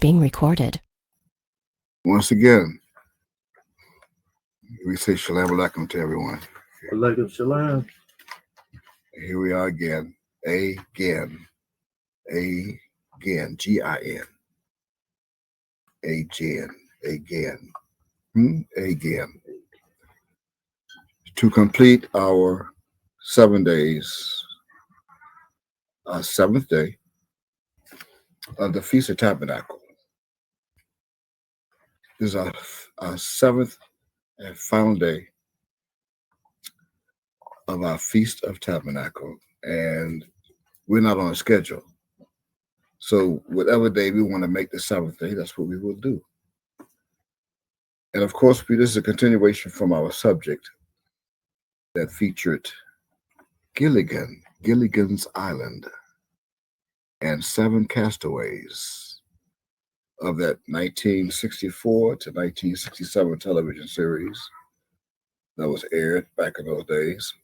being recorded. Once again, we say shalom alaikum to everyone. Alaikum shalom. Here we are again. Again. G-I-N. Again. Again. To complete our 7 days, seventh day of the Feast of Tabernacle. This is our seventh and final day of our Feast of Tabernacle, and we're not on a schedule. So whatever day we want to make the seventh day, that's what we will do. And of course, this is a continuation from our subject that featured Gilligan's Island, and 7 castaways of that 1964 to 1967 television series that was aired back in those days.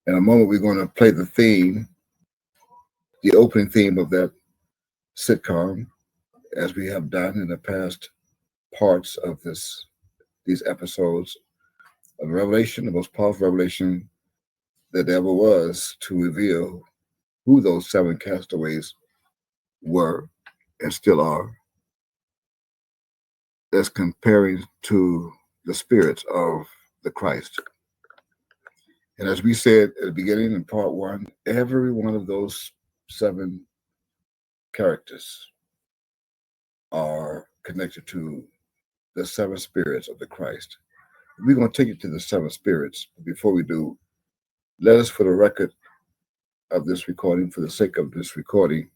In a moment, we're going to play the theme, the opening theme of that sitcom, as we have done in the past parts of these episodes of Revelation, the most powerful revelation that ever was, to reveal who those 7 castaways were and still are, as comparing to the spirits of the Christ. And as we said at the beginning in part 1, every one of those 7 characters are connected to the 7 spirits of the Christ. We're going to take you to the 7 spirits. Before we do, let us, for the record of this recording, for the sake of this recording,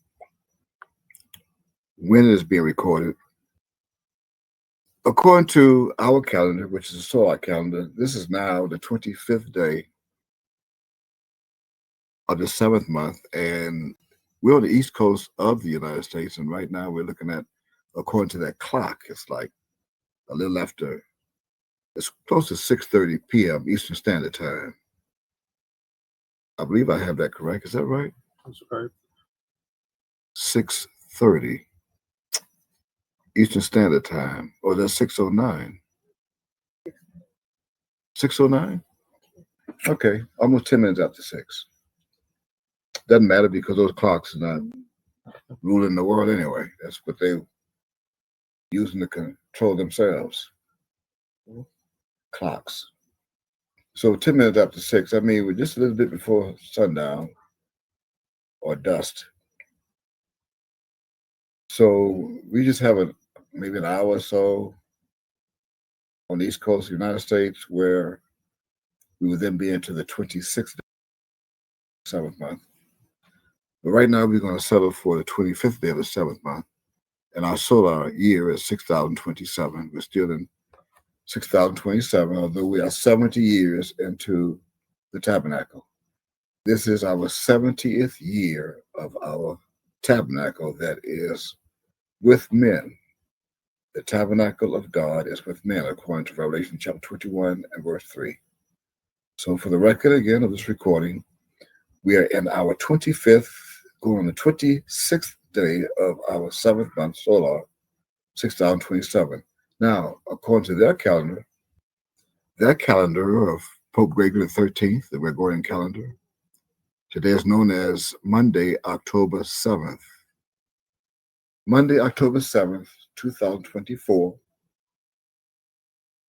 when it is being recorded, according to our calendar, which is a solar calendar, this is now the 25th day of the 7th month, and we're on the east coast of the United States, and right now we're looking at, according to that clock, it's like a little after, it's close to 6:30 p.m. Eastern Standard Time. I believe I have that correct. Is that right? That's right. 6:30 Eastern Standard Time. Or that's 6:09. 6:09? Okay, almost 10 minutes after 6. Doesn't matter because those clocks are not ruling the world anyway. That's what they're using to control themselves. Clocks. So 10 minutes after 6, I mean, we're just a little bit before sundown or dusk. So we just have maybe an hour or so on the East Coast of the United States where we would then be into the 26th day, 7th month. But right now we're going to settle for the 25th day of the 7th month. And our solar year is 6027. We're still in 6027, although we are 70 years into the tabernacle. This is our 70th year of our tabernacle that is with men. The tabernacle of God is with men, according to Revelation chapter 21 and verse 3. So for the record again of this recording, we are in our 25th, going on the 26th day of our 7th month solar, 6027. Now, according to their calendar of Pope Gregory XIII, the Gregorian calendar, today is known as Monday, October 7th. Monday, October 7th, 2024.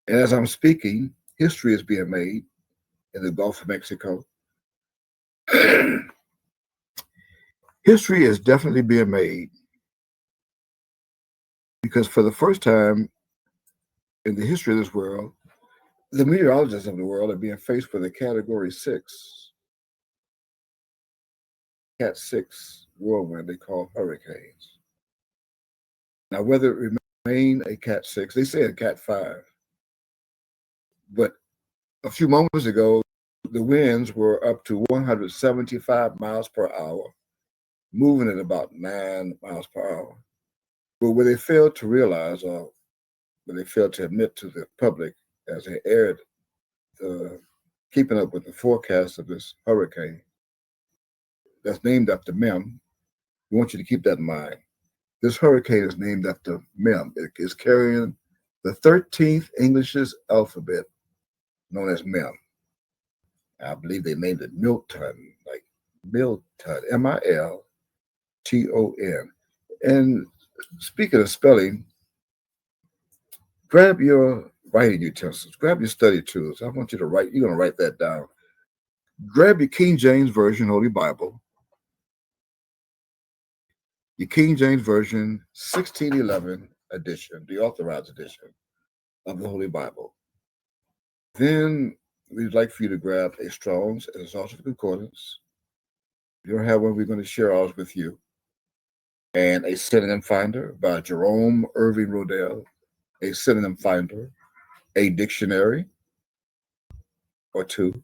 And as I'm speaking, history is being made in the Gulf of Mexico. History is definitely being made because for the first time in the history of this world, the meteorologists of the world are being faced with a Category 6, Cat 6 whirlwind they call hurricanes. Now, whether it remain a Cat 6, they say a Cat 5, but a few moments ago, the winds were up to 175 miles per hour, moving at about 9 miles per hour. But what they failed to realize, or what they failed to admit to the public as they aired keeping up with the forecast of this hurricane that's named after Mem, we want you to keep that in mind. This hurricane is named after Mem. It is carrying the 13th English alphabet, known as Mem. I believe they named it Milton, like Milton, Milton. And speaking of spelling, grab your writing utensils, grab your study tools. I want you to write, you're going to write that down. Grab your King James Version Holy Bible, your King James Version 1611 edition, the authorized edition of the Holy Bible. Then we'd like for you to grab a Strong's and Exhaustive Concordance. If you don't have one, we're going to share ours with you. And a synonym finder by Jerome Irving Rodell, a synonym finder, a dictionary or two,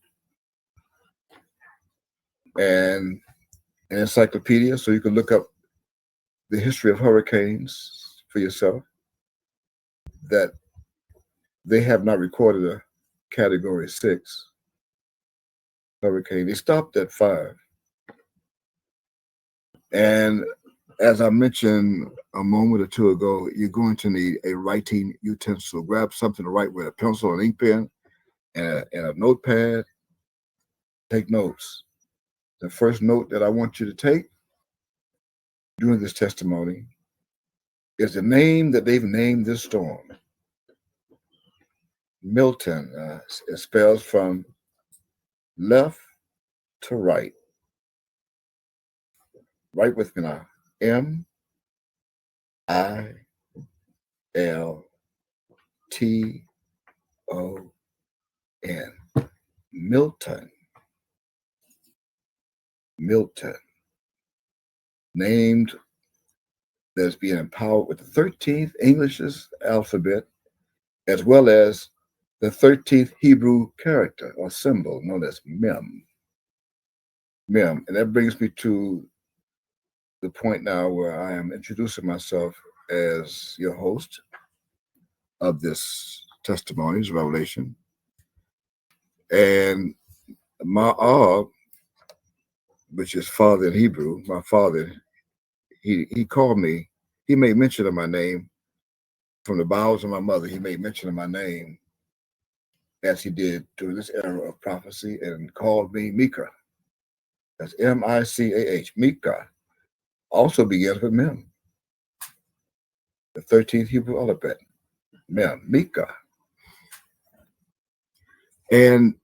and an encyclopedia so you can look up the history of hurricanes for yourself, that they have not recorded a Category 6 hurricane. They stopped at 5. And as I mentioned a moment or two ago, you're going to need a writing utensil. Grab something to write with, a pencil and ink pen and a notepad. Take notes. The first note that I want you to take during this testimony is the name that they've named this storm. Milton. It spells from left to right. Write with me now. M-I-L-T-O-N. Milton. Milton. Named as being empowered with the 13th English alphabet, as well as the 13th Hebrew character or symbol known as Mem. Mem. And that brings me to the point now where I am introducing myself as your host of this Testimonies Revelation. And Ma'ab, which is father in Hebrew, my father, he called me, he made mention of my name from the bowels of my mother. He made mention of my name as he did during this era of prophecy and called me Micah. That's M-I-C-A-H, Micah. Also begins with Mem. The 13th Hebrew alphabet, Mem, Micah. And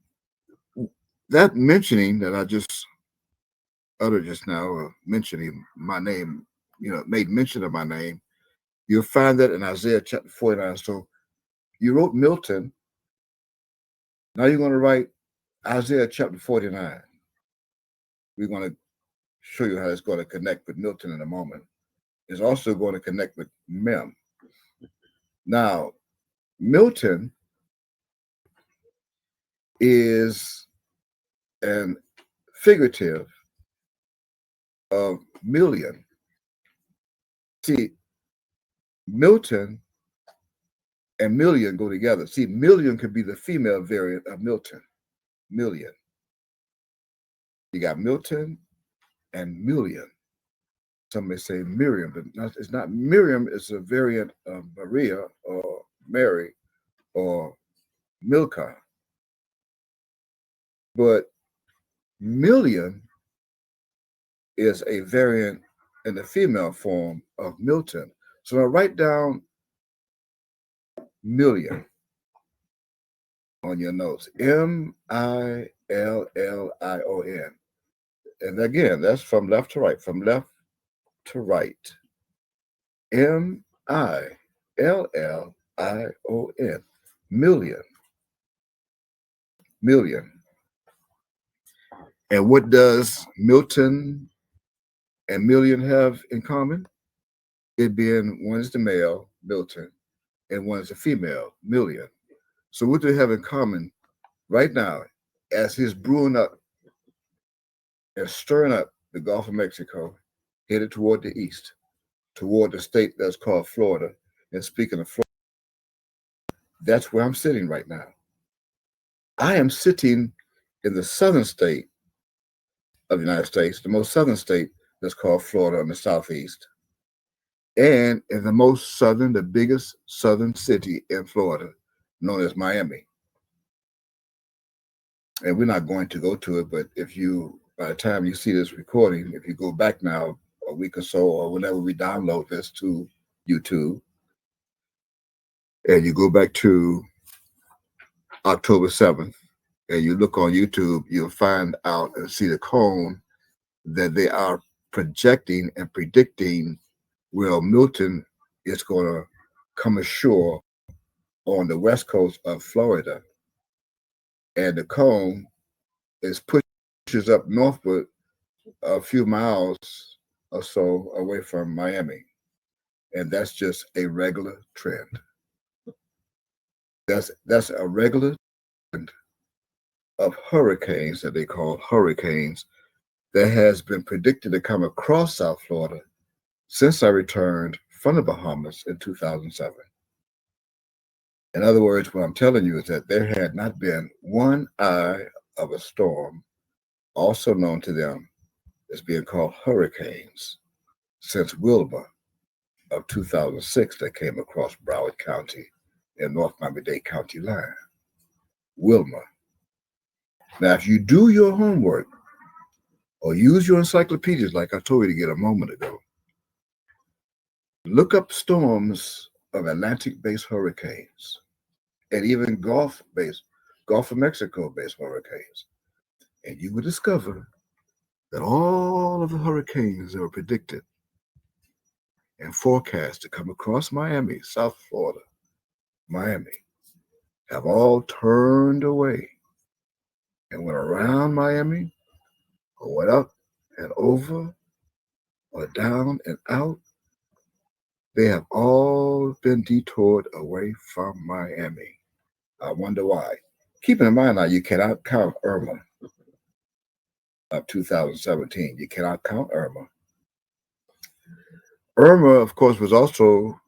that mentioning that I just uttered just now, mentioning my name, made mention of my name, you'll find that in Isaiah chapter 49. So you wrote Milton. Now you're going to write Isaiah chapter 49. We're going to show you how it's going to connect with Milton in a moment. It's also going to connect with Mem. Now, Milton is an figurative of million. See, Milton and million go together. See, million could be the female variant of Milton. Million. You got Milton and million. Some may say Miriam, but it's not Miriam. It's a variant of Maria or Mary or Milcah. But million is a variant in the female form of Milton. So now write down million on your notes. M-I-L-L-I-O-N. And again, that's from left to right, from left to right. M-I-L-L-I-O-N. Million. Million. And what does Milton and million have in common? It being one is the male, Milton, and one is the female, million. So what do they have in common right now as he's brewing up and stirring up the Gulf of Mexico, headed toward the east, toward the state that's called Florida. And speaking of Florida, that's where I'm sitting right now. I am sitting in the southern state of the United States, the most southern state that's called Florida in the southeast. and in the most southern, the biggest southern city in Florida, known as Miami. And we're not going to go to it, but if you, by the time you see this recording, if you go back now a week or so, or whenever we download this to YouTube, and you go back to October 7th, and you look on YouTube, you'll find out and see the cone that they are projecting and predicting where Milton is going to come ashore on the west coast of Florida. And the cone is pushes up northward a few miles or so away from Miami. And that's just a regular trend. That's a regular trend of hurricanes that they call hurricanes that has been predicted to come across South Florida since I returned from the Bahamas in 2007. In other words, what I'm telling you is that there had not been one eye of a storm, also known to them as being called hurricanes, since Wilma of 2006 that came across Broward County and North Miami-Dade County line. Wilma. Now, if you do your homework or use your encyclopedias like I told you to get a moment ago, look up storms of Atlantic-based hurricanes and even Gulf of Mexico-based hurricanes, and you will discover that all of the hurricanes that were predicted and forecast to come across Miami, South Florida, Miami, have all turned away and went around Miami, or went up and over, or down and out. They have all been detoured away from Miami. I wonder why. Keeping in mind now, you cannot count Irma of 2017. You cannot count Irma. Irma, of course, was also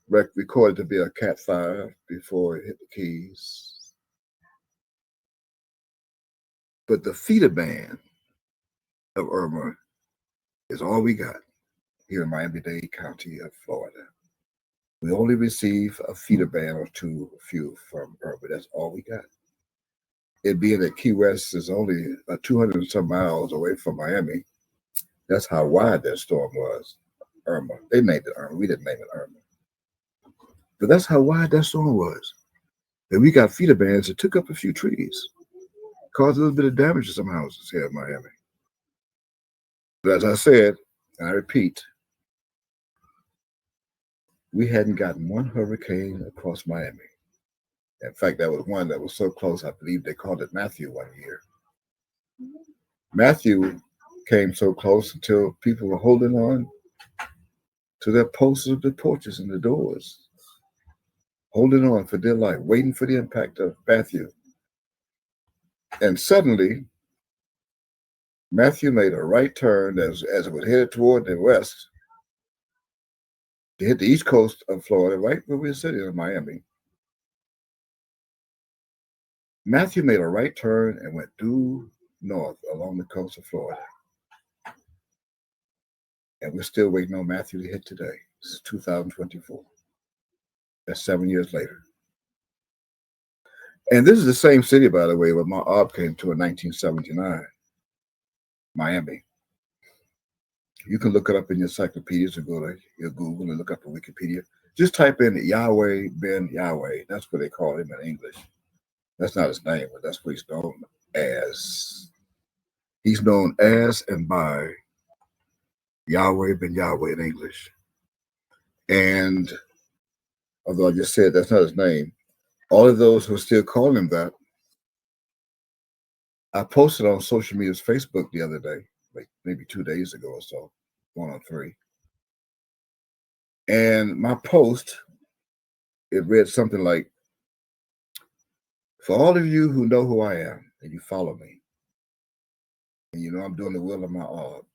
recorded to be a Cat 5 before it hit the Keys. But the feeder band of Irma is all we got here in Miami-Dade County of Florida. We only receive a feeder band or two, a few from Irma. That's all we got. It being that Key West is only 200 and some miles away from Miami. That's how wide that storm was. Irma. They named it Irma. We didn't name it Irma. But that's how wide that storm was. And we got feeder bands that took up a few trees, caused a little bit of damage to some houses here in Miami. But as I said, and I repeat, we hadn't gotten one hurricane across Miami. In fact, that was one that was so close, I believe they called it Matthew one year. Matthew came so close until people were holding on to their posts of the porches and the doors, holding on for dear life, waiting for the impact of Matthew. And suddenly, Matthew made a right turn as it was headed toward the west to hit the east coast of Florida, right where we were sitting in Miami. Matthew made a right turn and went due north along the coast of Florida. And we're still waiting on Matthew to hit today. This is 2024. That's 7 years later. And this is the same city, by the way, where my op came to in 1979, Miami. You can look it up in your encyclopedias or go to your Google and look up on Wikipedia. Just type in Yahweh Ben Yahweh. That's what they call him in English. That's not his name, but that's what he's known as. He's known as and by Yahweh Ben Yahweh in English. And although I just said that's not his name, all of those who still call him that, I posted on social media's Facebook the other day, like maybe 2 days ago or so, 1 or 3. And my post, it read something like, for all of you who know who I am and you follow me, and you know I'm doing the will of my Ab,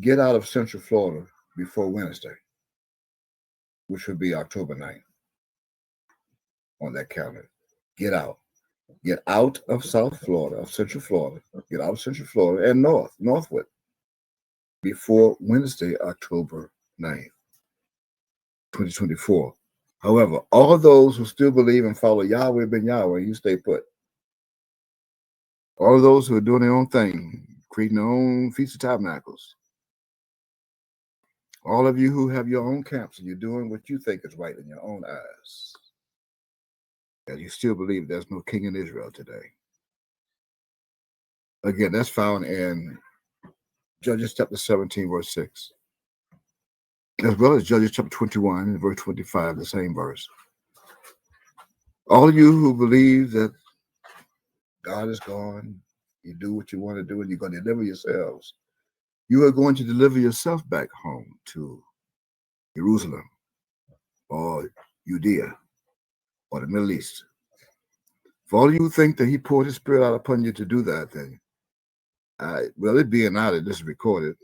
get out of Central Florida before Wednesday, which would be October 9th on that calendar. Get out. Get out of South Florida, of Central Florida. Get out of Central Florida and northward. before Wednesday, October 9th, 2024. However, all those who still believe and follow Yahweh ben Yahweh, you stay put. All of those who are doing their own thing, creating their own Feast of Tabernacles, all of you who have your own camps and you're doing what you think is right in your own eyes, and you still believe there's no king in Israel today. Again, that's found in Judges chapter 17, verse 6, as well as Judges chapter 21 and verse 25, the same verse. All of you who believe that God is gone, you do what you want to do, and you're going to deliver yourselves, you are going to deliver yourself back home to Jerusalem or Judea or the Middle East. For all of you who think that he poured his spirit out upon you to do that, then, well, it being out that this is recorded,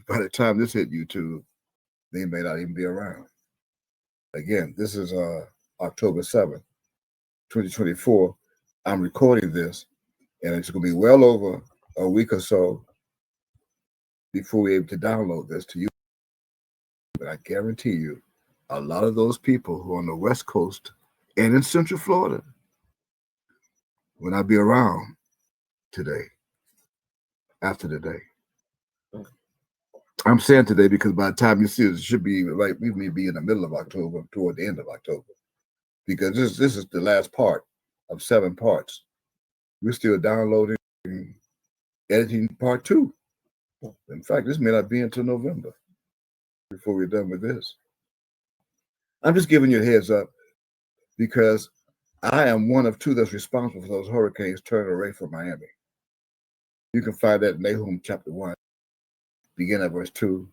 by the time this hit YouTube, they may not even be around. Again, this is October 7th, 2024. I'm recording this, and it's going to be well over a week or so before we're able to download this to you. But I guarantee you, a lot of those people who are on the West Coast and in Central Florida will not be around today, after the day. I'm saying today because by the time you see it should be like we may be in the middle of October, toward the end of October, because this is the last part of 7 parts. We're still downloading, editing part 2. In fact, this may not be until November before we're done with this. I'm just giving you a heads up because I am one of 2 that's responsible for those hurricanes turning away from Miami. You can find that in Nahum chapter 1, begin at verse 2.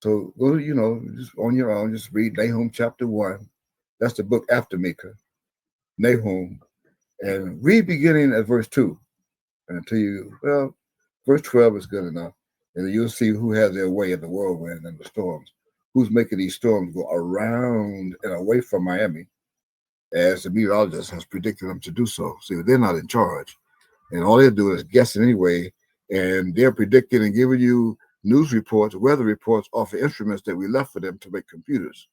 So go, just on your own, just read Nahum chapter 1. That's the book after Micah, Nahum, and read beginning at verse 2 until verse 12 is good enough. And you'll see who has their way in the whirlwind and the storms, who's making these storms go around and away from Miami, as the meteorologist has predicted them to do so. See, they're not in charge. And all they're doing is guessing anyway, and they're predicting and giving you news reports, weather reports off the instruments that we left for them to make computers.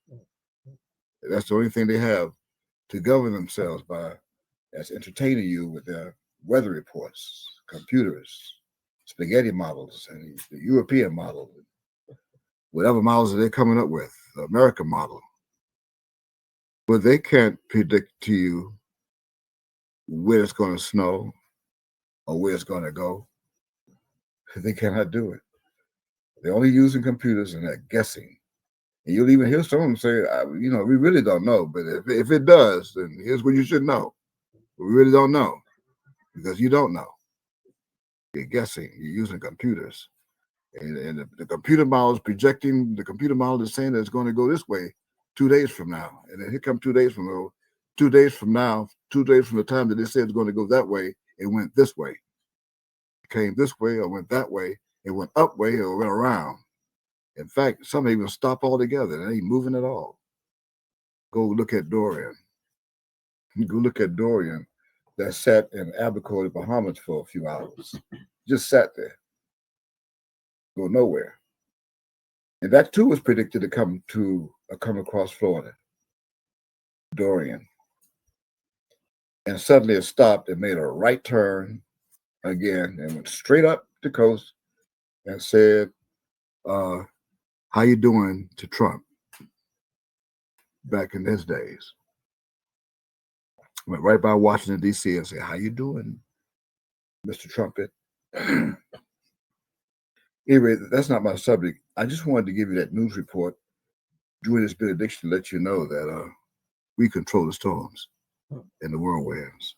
That's the only thing they have to govern themselves by, as entertaining you with their weather reports, computers, spaghetti models, and the European model, whatever models that they're coming up with, the American model. But they can't predict to you where it's going to snow or where it's going to go. They cannot do it. They're only using computers and they're guessing. And you'll even hear some of them say, we really don't know. But if it does, then here's what you should know. We really don't know because you don't know. You're guessing. You're using computers. And the computer model is projecting, the computer model is saying that it's going to go this way 2 days from now. And then here come 2 days from now, 2 days from now, 2 days from the time that they said it's going to go that way, it went this way. It came this way or went that way. It went up way or went around. In fact, some even stop altogether. They ain't moving at all. Go look at Dorian. Go look at Dorian that sat in Abaco, Bahamas for a few hours. Just sat there. Go nowhere. And that too was predicted to come across Florida. Dorian. And suddenly it stopped and made a right turn again and went straight up the coast and said, how you doing to Trump back in his days. Went right by Washington, D.C. and said, how you doing, Mr. Trumpet? Anyway, that's not my subject. I just wanted to give you that news report during this benediction to let you know that we control the storms and the whirlwinds.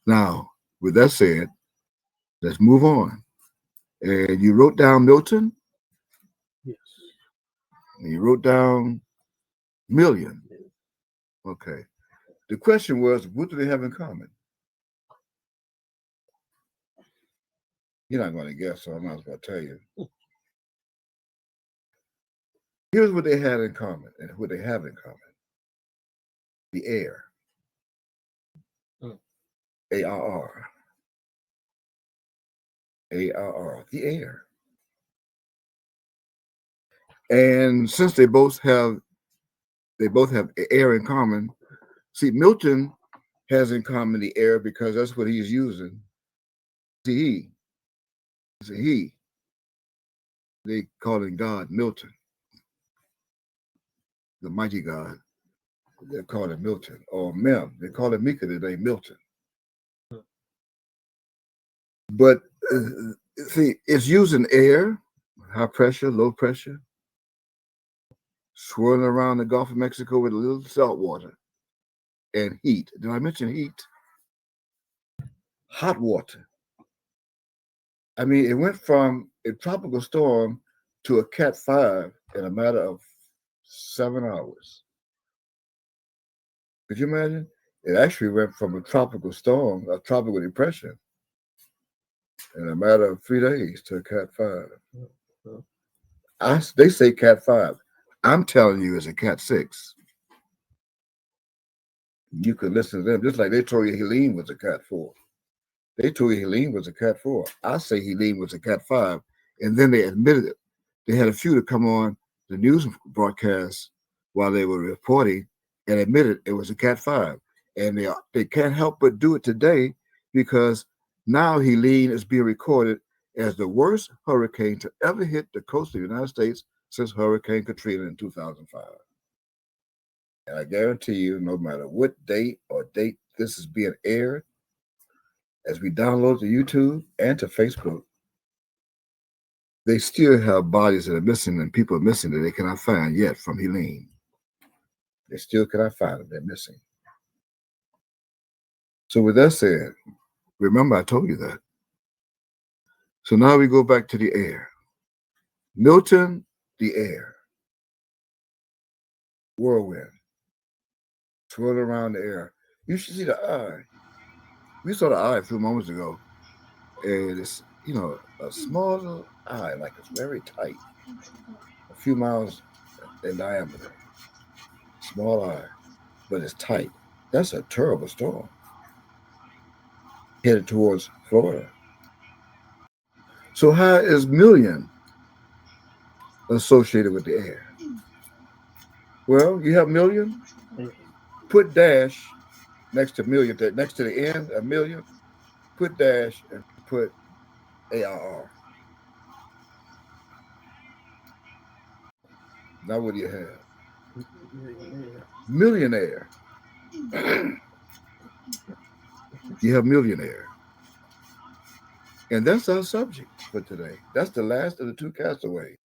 Now, with that said, let's move on. And you wrote down Milton? Yes. And you wrote down million. Okay. The question was, what do they have in common? You're not going to guess, so I might as well tell you. Here's what they had in common and what they have in common. The air. A-R-R. A-R-R. The air. And since they both have air in common. See, Milton has in common the air because that's what he's using. See, it's a he. They call him God, Milton, the mighty God. They call him Milton, or Mem. They call him Mika today, Milton. But see, it's using air, high pressure, low pressure, swirling around the Gulf of Mexico with a little salt water and heat. Did I mention heat? Hot water. I mean, it went from a tropical storm to a Cat 5 in a matter of 7 hours. Could you imagine? It actually went from a tropical storm, a tropical depression, in a matter of 3 days to a Cat 5. They say Cat 5. I'm telling you, it's a Cat 6. You could listen to them, just like they told you Helene was a Cat 4. They told you Helene was a Cat 4. I say Helene was a Cat 5, and then they admitted it. They had a few to come on the news broadcast while they were reporting and admitted it was a Cat 5. And they can't help but do it today because now Helene is being recorded as the worst hurricane to ever hit the coast of the United States since Hurricane Katrina in 2005. And I guarantee you, no matter what date this is being aired, as we download to YouTube and to Facebook, they still have bodies that are missing and people are missing that they cannot find yet from Helene. They still cannot find them. They're missing. So with that said, remember I told you that. So now we go back to the air. Milton, the air. Whirlwind. Swirl around the air. You should see the eye. We saw the eye a few moments ago. And it's, a small little eye, like it's very tight. A few miles in diameter. Small eye, but it's tight. That's a terrible storm. Headed towards Florida. So how is million associated with the air? Well, you have million, put dash next to million, next to the end, a million, put dash and put ARR. Now what do you have? Millionaire. You have millionaire. And that's our subject for today. That's the last of the two castaways.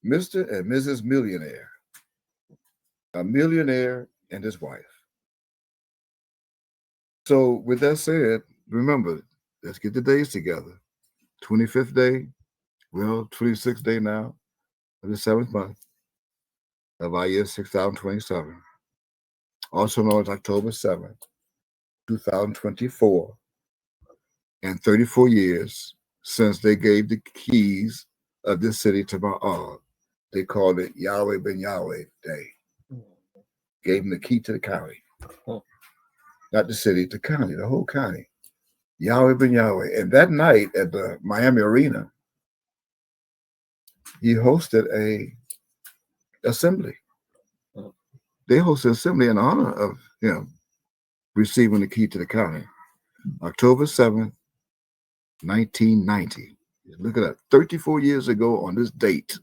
Mr. and Mrs. Millionaire. A millionaire and his wife. So with that said, remember, let's get the days together. 25th day, 26th day now of the 7th month of our year 6027. Also known as October 7th, 2024. And 34 years since they gave the keys of this city to Ma'ab. They called it Yahweh ben Yahweh Day. Gave him the key to the county. Not the city, the county, the whole county. Yahweh ben Yahweh. And that night at the Miami Arena, he hosted a assembly. They hosted an assembly in honor of him receiving the key to the county. October 7th, 1990. Look at that, 34 years ago on this date.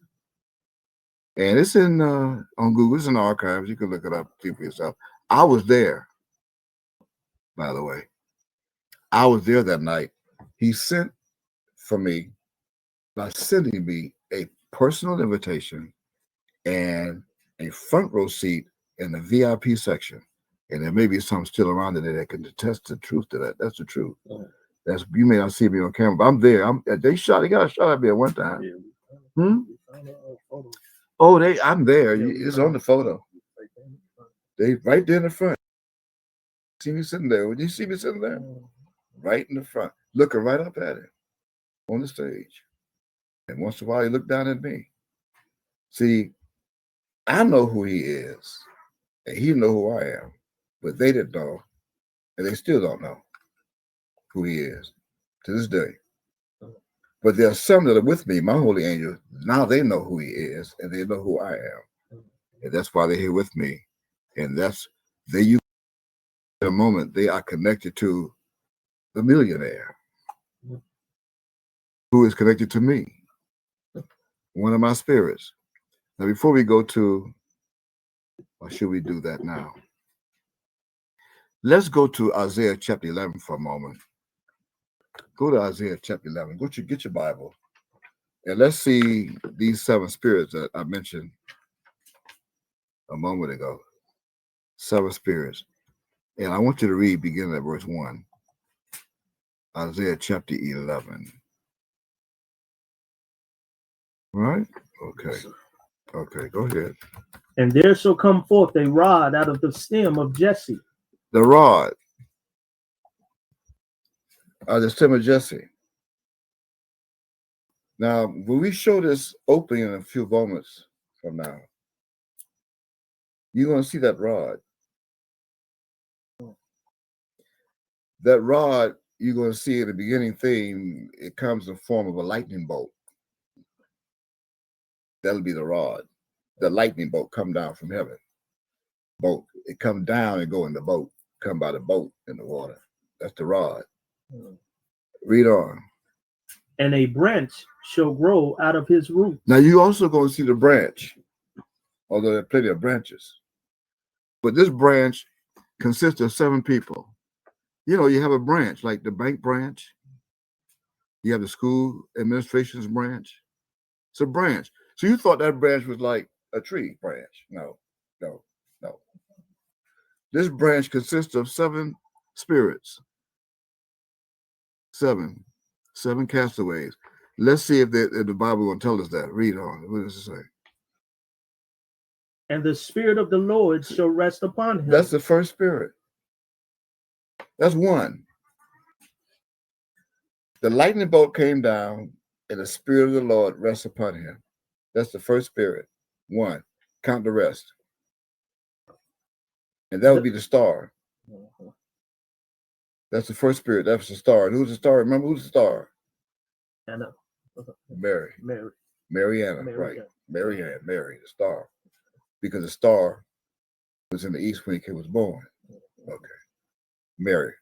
And it's in on Google, it's in the archives. You can look it up, see for yourself. I was there, by the way. I was there that night. He sent for me by sending me a personal invitation and a front row seat in the VIP section. And there may be some still around there that can attest the truth to that. That's the truth. That's, you may not see me on camera, but I'm there. They got a shot at me at one time. Oh, I'm there. It's on the photo. They right there in the front. See me sitting there. Would you see me sitting there? Right in the front, looking right up at him on the stage. And once in a while, he looked down at me. See, I know who he is, and he know who I am, but they didn't know, and they still don't know who he is to this day. But there are some that are with me, my holy angels. Now they know who he is, and they know who I am. And that's why they're here with me. And that's, they use the moment they are connected to the millionaire who is connected to me, one of my spirits. Now, before we go to, or should we do that now? Let's go to Isaiah chapter 11 for a moment. Go to Isaiah chapter 11. Get your Bible. And let's see these 7 spirits that I mentioned a moment ago. 7 spirits. And I want you to read beginning at verse 1. Isaiah chapter 11. All right? Okay. Okay, go ahead. And there shall come forth a rod out of the stem of Jesse. The rod. The stem of Jesse. Now, when we show this opening in a few moments from now, you're going to see that rod. That rod, you're going to see in the beginning theme, it comes in the form of a lightning bolt. That'll be the rod. The lightning bolt come down from heaven. Boat. It come down and go in the boat. Come by the boat in the water. That's the rod. Read on. And a branch shall grow out of his root. Now you also going to see the branch, although there are plenty of branches. But this branch consists of 7 people. You know, you have a branch like the bank branch. You have the school administration's branch. It's a branch. So you thought that branch was like a tree branch. No. This branch consists of 7 spirits. 7 castaways. Let's see if the Bible will tell us that. Read on. What does it say? And the Spirit of the Lord shall rest upon him. That's the first spirit. That's 1. The lightning bolt came down, and the Spirit of the Lord rests upon him. That's the first spirit. 1. Count the rest. And that would be the star. That's the first spirit. That's the star. And who's the star? Remember who's the star? Anna. Mary. Mariana, right. Mary, the star. Because the star was in the east when he was born. Okay. Mary.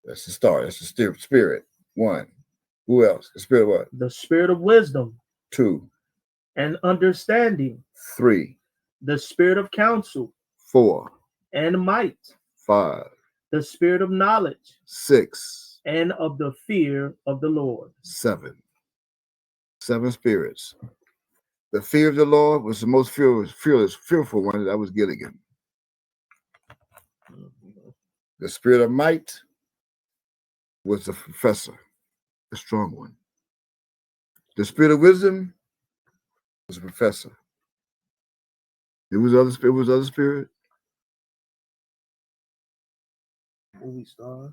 That's the star. That's the spirit. 1. Who else? The spirit what? The spirit of wisdom. 2. And understanding. 3. The spirit of counsel. 4. And might. 5. The spirit of knowledge. 6. And of the fear of the Lord. 7. 7 spirits. The fear of the Lord was the most fearful one. That was Gilligan. The spirit of might was the professor, the strong one. The spirit of wisdom was the professor. It was other spirit. Movie star.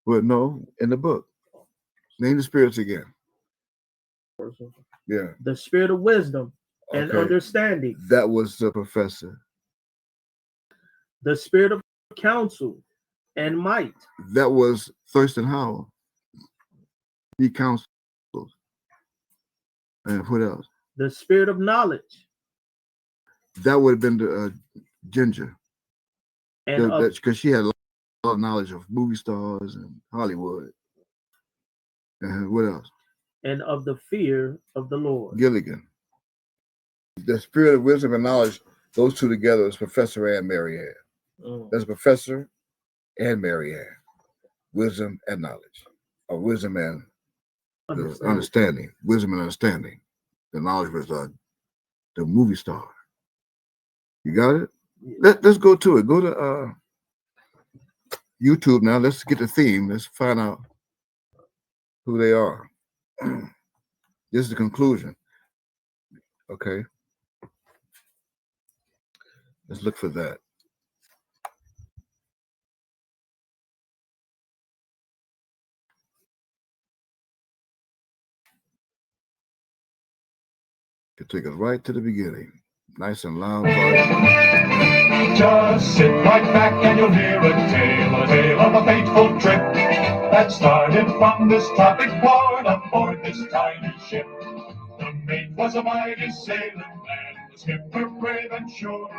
Well, no, in the book. Name the spirits again. Yeah. The spirit of wisdom and understanding. That was the professor. The spirit of counsel and might. That was Thurston Howell. He counseled. And what else? The spirit of knowledge. That would have been the Ginger. And because she had a lot of knowledge of movie stars and Hollywood. And what else? And of the fear of the Lord. Gilligan. The spirit of wisdom and knowledge, those two together is Professor and Mary Ann. That's Professor and Mary Ann. Wisdom and knowledge. Or wisdom and understanding. Wisdom and understanding. The knowledge was the movie star. You got it? Yeah. Let's go to it. Go to YouTube now. Let's get the theme. Let's find out who they are. This is the conclusion. Okay. Let's look for that. Could take us right to the beginning. Nice and loud voice. Just sit right back and you'll hear a tale of a fateful trip that started from this tropic port. poured aboard this tiny ship. The mate was a mighty sailing man, the skipper brave and sure.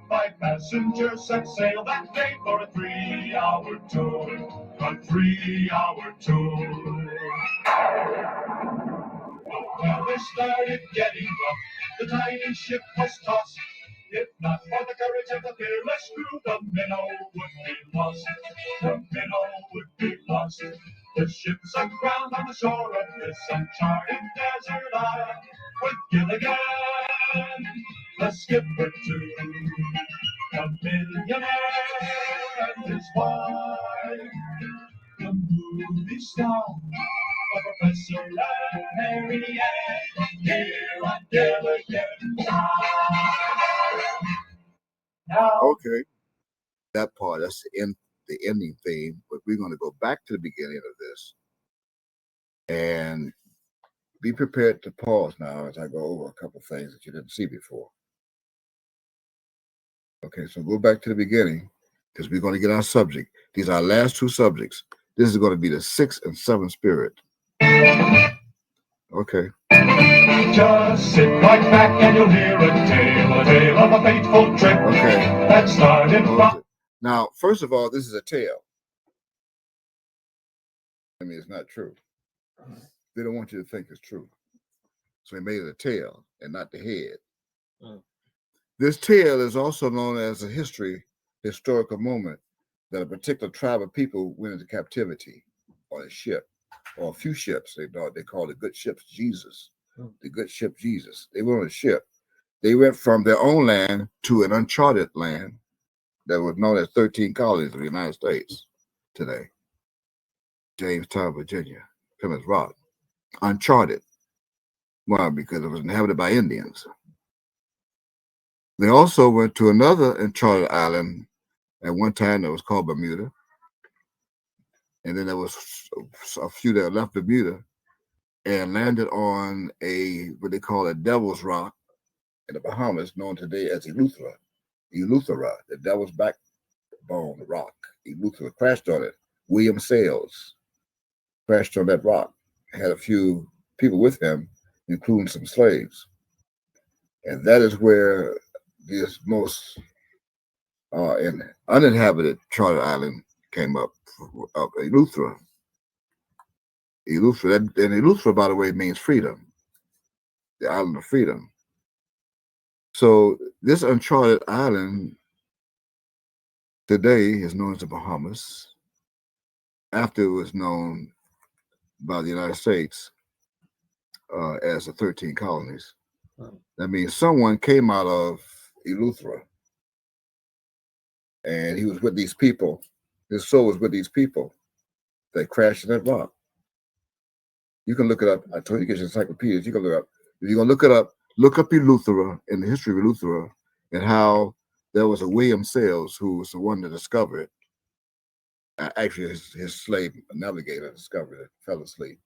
5 passengers set sail that day for a 3-hour tour. A 3-hour tour. Well, they started getting rough. The tiny ship was tossed. If not for the courage of the fearless crew, the minnow would be lost. The minnow would be lost. The ship sunk ground on the shore of this uncharted desert island with Gilligan, the skipper too. A millionaire and his wife, the movie star, a professor and Mary Ann, here on Gilligan's Island. Now, Okay, that part, that's the ending theme, but we're going to go back to the beginning of this and be prepared to pause now as I go over a couple things that you didn't see before. Okay, so go back to the beginning because we're going to get our subject. These are our last 2 subjects. This is going to be the 6th and 7th spirit. Okay. just sit right back and you'll hear a tale of a fateful trip Okay. that started from. Now, first of all, this is a tale. I mean, it's not true. They don't want you to think it's true. So they made it a tale and not the head. This tale is also known as a historical moment that a particular tribe of people went into captivity on a ship or a few ships. They called it good ships Jesus. The good ship Jesus. They were on a ship. They went from their own land to an uncharted land that was known as 13 colonies of the United States today. Jamestown, Virginia, Plymouth Rock. Uncharted. Why? Because it was inhabited by Indians. They also went to another uncharted island at one time that was called Bermuda. And then there was a few that left Bermuda and landed on what they call a Devil's Rock in the Bahamas, known today as Eleuthera. Eleuthera, the Devil's Backbone Rock. Eleuthera crashed on it. William Sales crashed on that rock. Had a few people with him, including some slaves. And that is where this most uninhabited charter island came up Eleuthera. Eleuthera, and Eleuthera, by the way, means freedom, the island of freedom. So this uncharted island today is known as the Bahamas. After it was known by the United States as the 13 colonies. That means someone came out of Eleuthera and he was with these people. His soul was with these people that crashed in that rock. You can look it up. I told you to get your encyclopedias. You can look it up. If you're going to look it up, look up Eleuthera and the history of Eleuthera and how there was a William Sales who was the one that discovered it. Actually, his slave navigator discovered it, fell asleep.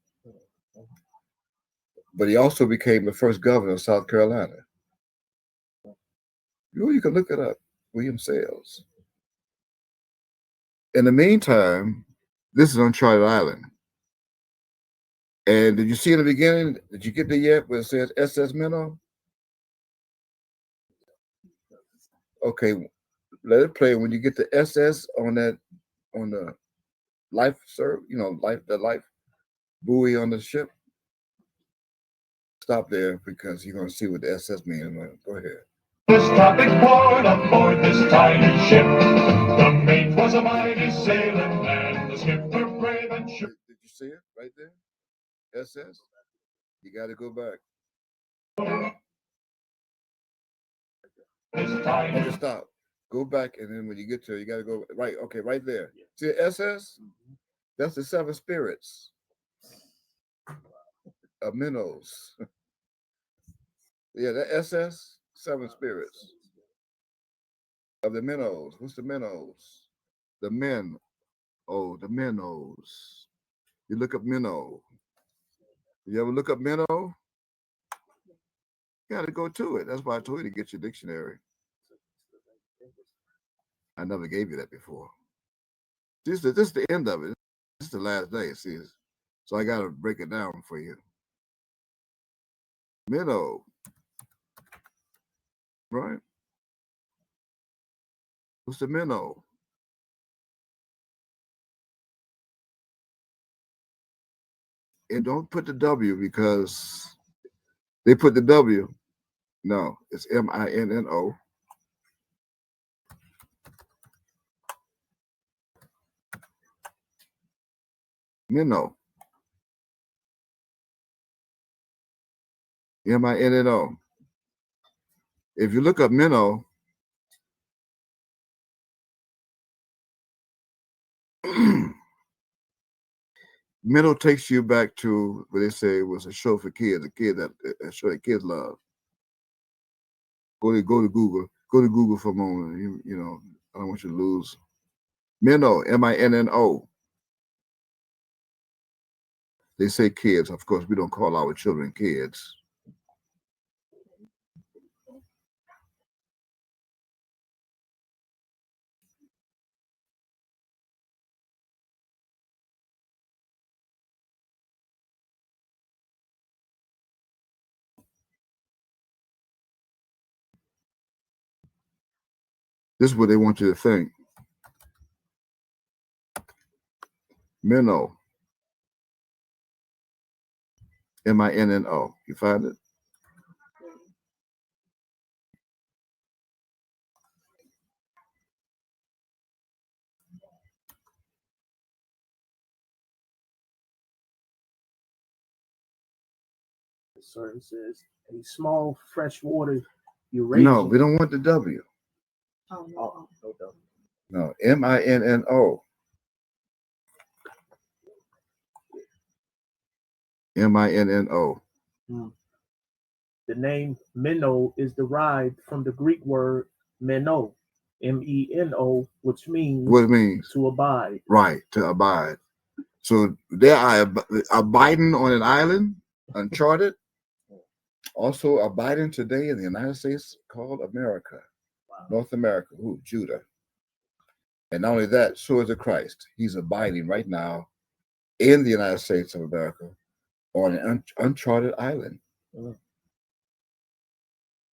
But he also became the first governor of South Carolina. You can look it up, William Sales. In the meantime, this is uncharted island. And did you see in the beginning, did you get there yet where it says SS Minnow? Okay, let it play. When you get the SS on the life the life buoy on the ship, stop there because you're going to see what the SS means. Go ahead. This topic poured aboard this tiny ship. The mate was a mighty sailing man, the skipper brave and sure. Did you see it right there? SS? You got to go back. Okay, stop. Go back, and then when you get to it, you got to go right. Okay, right there. See the SS? That's the 7 spirits of minnows. Yeah, the SS, 7 spirits of the minnows. What's the minnows? The men. Oh, the minnows. You look up minnow. You ever look up minnow? You got to go to it. That's why I told you to get your dictionary. I never gave you that before. This is the end of it. This is the last day. See, So I got to break it down for you. Minnow, right? What's the minnow? And don't put the W because they put the W. No, it's M-I-N-N-O. Minnow. M-I-N-N-O. If you look up minnow, minnow takes you back to what they say was a show for kids, a show that kids love. Go to Google. Go to Google for a moment. You know, I don't want you to lose. Minnow, M-I-N-N-O. They say kids. Of course, we don't call our children kids. This is what they want you to think. Minnow. M-I-N-N-O. You find it? Sir, it says a small freshwater Eurasian. No, we don't want the W. Oh, no. Oh, no doubt. No, M-I-N-N-O. M-I-N-N-O. The name minnow is derived from the Greek word meno, M-E-N-O, which means What it means? to abide. Right, to abide. So they are abiding on an island, uncharted, also abiding today in the United States called America, North America, Judah. And not only that, so is the Christ. He's abiding right now in the United States of America on an uncharted island.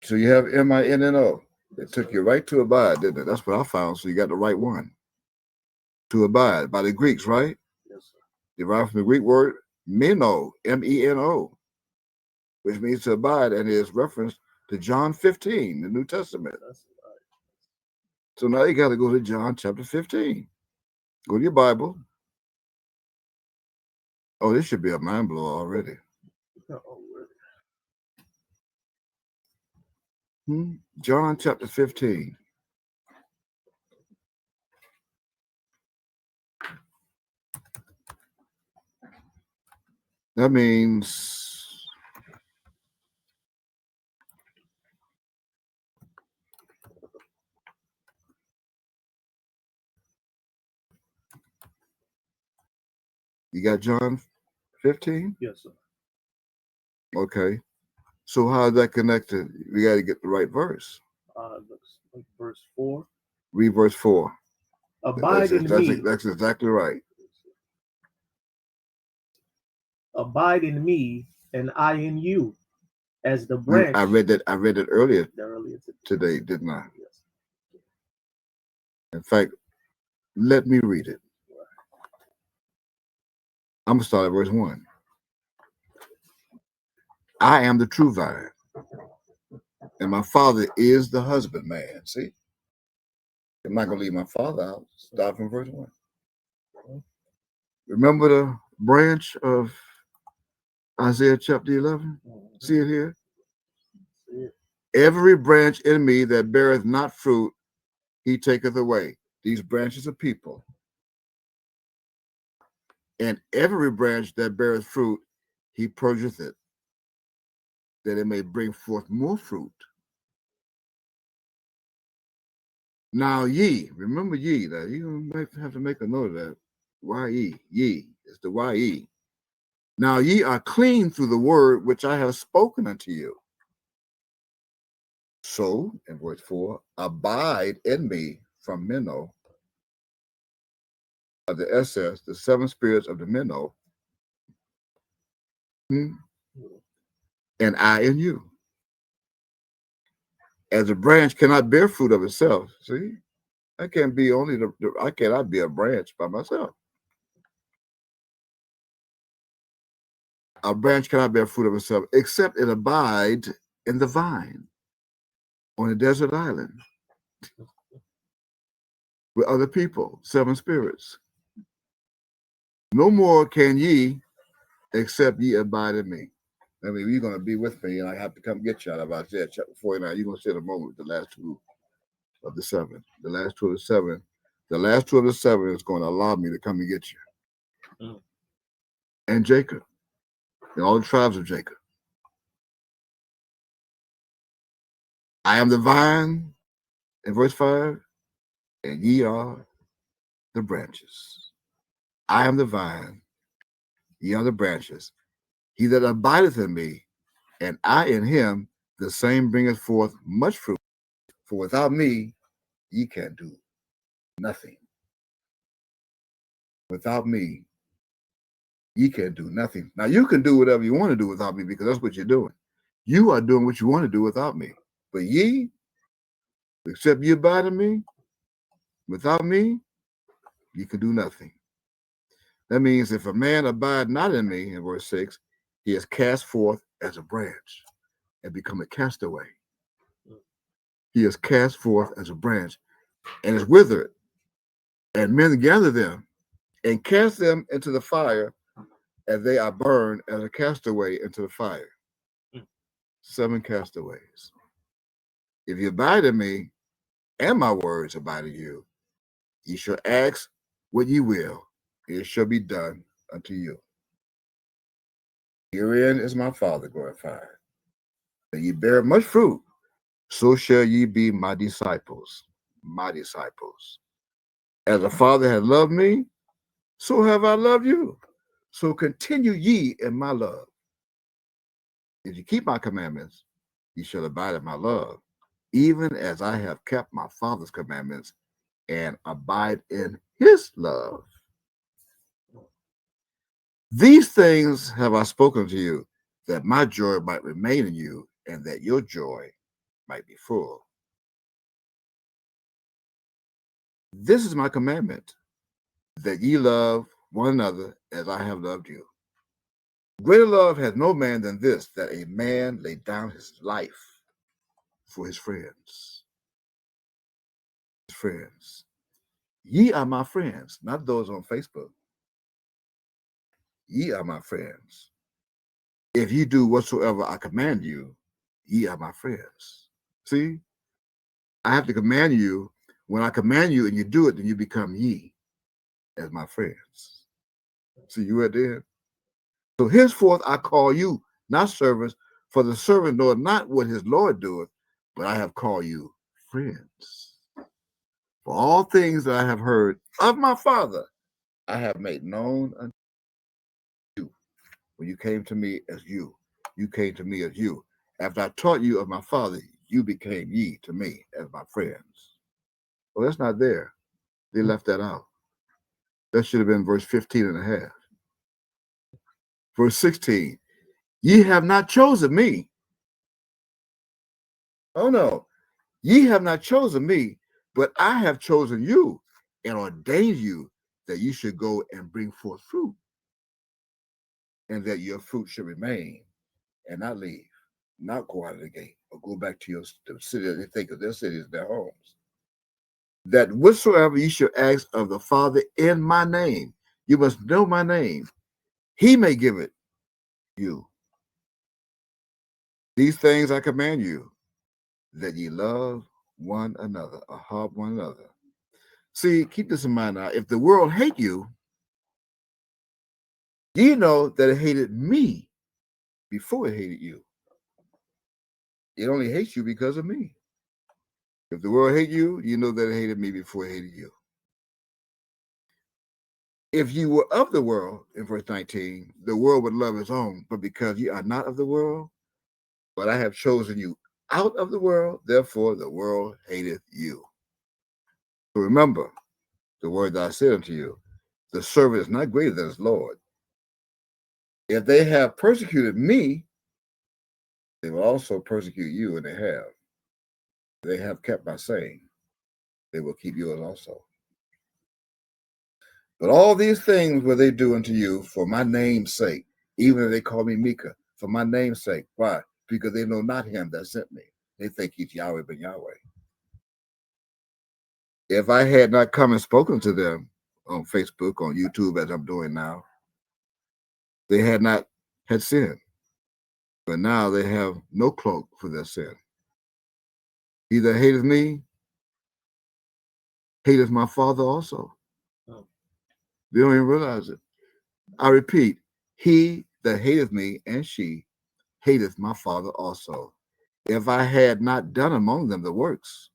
So you have M-I-N-N-O. It took you right to abide, didn't it? That's what I found. So you got the right one. To abide by the Greeks, right? Yes, sir. Derived from the Greek word meno, M-E-N-O, which means to abide, and is referenced to John 15, the New Testament. That's right. So now you got to go to John chapter 15. Go to your Bible. Oh, this should be a mind blower already. Oh, really? John chapter 15. That means you got John 15? Yes, sir. Okay. So how is that connected? We got to get the right verse. Looks like verse 4. Read verse 4. Abide in me. That's exactly right. Abide in me, and I in you, as the branch. I read that earlier earlier today, didn't I? Yes. In fact, let me read it. I'm going to start at verse 1. I am the true vine, and my Father is the husbandman. See? I'm not going to leave my Father out. Start from verse 1. Remember the branch of Isaiah chapter 11? See it here? Every branch in me that beareth not fruit, he taketh away. These branches are people. And every branch that beareth fruit, he purgeth it, that it may bring forth more fruit. Now ye, remember ye, that you might have to make a note of that. Y-E, ye, it's the Y-E. Now ye are clean through the word which I have spoken unto you. So, in verse 4, abide in me from Meno, of the SS, the seven spirits of the Meno, Hmm? And I in you. As a branch cannot bear fruit of itself. See, I can't be only I cannot be a branch by myself. A branch cannot bear fruit of itself except it abide in the vine on a desert island with other people, seven spirits. No more can ye except ye abide in me. I mean, you're going to be with me, and I have to come get you out of Isaiah chapter 49. You're going to see in a moment the last two of the seven. The last two of the seven. The last two of the seven is going to allow me to come and get you. Mm. And Jacob, and all the tribes of Jacob. I am the vine, in verse 5, and ye are the branches. I am the vine, ye are the branches. He that abideth in me, and I in him, the same bringeth forth much fruit. For without me, ye can do nothing. Without me, ye can do nothing. Now, you can do whatever you want to do without me because that's what you're doing. You are doing what you want to do without me. But ye, except ye abide in me, without me, you can do nothing. That means if a man abide not in me, in verse 6, he is cast forth as a branch and become a castaway. He is cast forth as a branch and is withered, and men gather them and cast them into the fire, and they are burned as a castaway into the fire. 7 castaways. If you abide in me, and my words abide in you, ye shall ask what ye will, it shall be done unto you. Herein is my Father glorified, that ye bear much fruit, so shall ye be my disciples, my disciples. As the Father hath loved me, so have I loved you. So continue ye in my love. If you keep my commandments, ye shall abide in my love, even as I have kept my Father's commandments and abide in his love. These things have I spoken to you, that my joy might remain in you, and that your joy might be full. This is my commandment, that ye love one another as I have loved you. Greater love hath no man than this, that a man lay down his life for his friends. His friends. Ye are my friends, not those on Facebook. Ye are my friends. If ye do whatsoever I command you, ye are my friends. See, I have to command you. When I command you and you do it, then you become ye as my friends. See, you right there? So henceforth I call you not servants, for the servant knoweth not what his Lord doeth, but I have called you friends. For all things that I have heard of my Father, I have made known unto you. When you came to me as you came to me as you. After I taught you of my Father, you became ye to me as my friends. Well, that's not there. They left that out. That should have been verse 15 and a half. Verse 16, ye have not chosen me. Oh no, ye have not chosen me, but I have chosen you and ordained you that you should go and bring forth fruit, and that your fruit should remain and not leave, not go out of the gate or go back to the city that they think of their cities, their homes. That whatsoever you should ask of the Father in my name, you must know my name, he may give it you. These things I command you, that ye love one another, or help one another. See, keep this in mind now. If the world hate you, ye know that it hated me before it hated you. It only hates you because of me. If the world hate you, you know that it hated me before it hated you. If you were of the world, in verse 19, the world would love its own, but because ye are not of the world, but I have chosen you out of the world, therefore the world hateth you. So remember the word that I said unto you, the servant is not greater than his Lord. If they have persecuted me, they will also persecute you, and they have. They have kept my saying. They will keep yours also. But all these things will they do unto you for my name's sake, even if they call me Micah, for my name's sake. Why? Because they know not him that sent me. They think he's Yahweh ben Yahweh. If I had not come and spoken to them on Facebook, on YouTube, as I'm doing now, they had not had sinned. But now they have no cloak for their sin. He that hateth me, hateth my Father also. Oh. They don't even realize it. I repeat, he that hateth me and she hateth my Father also. If I had not done among them the works,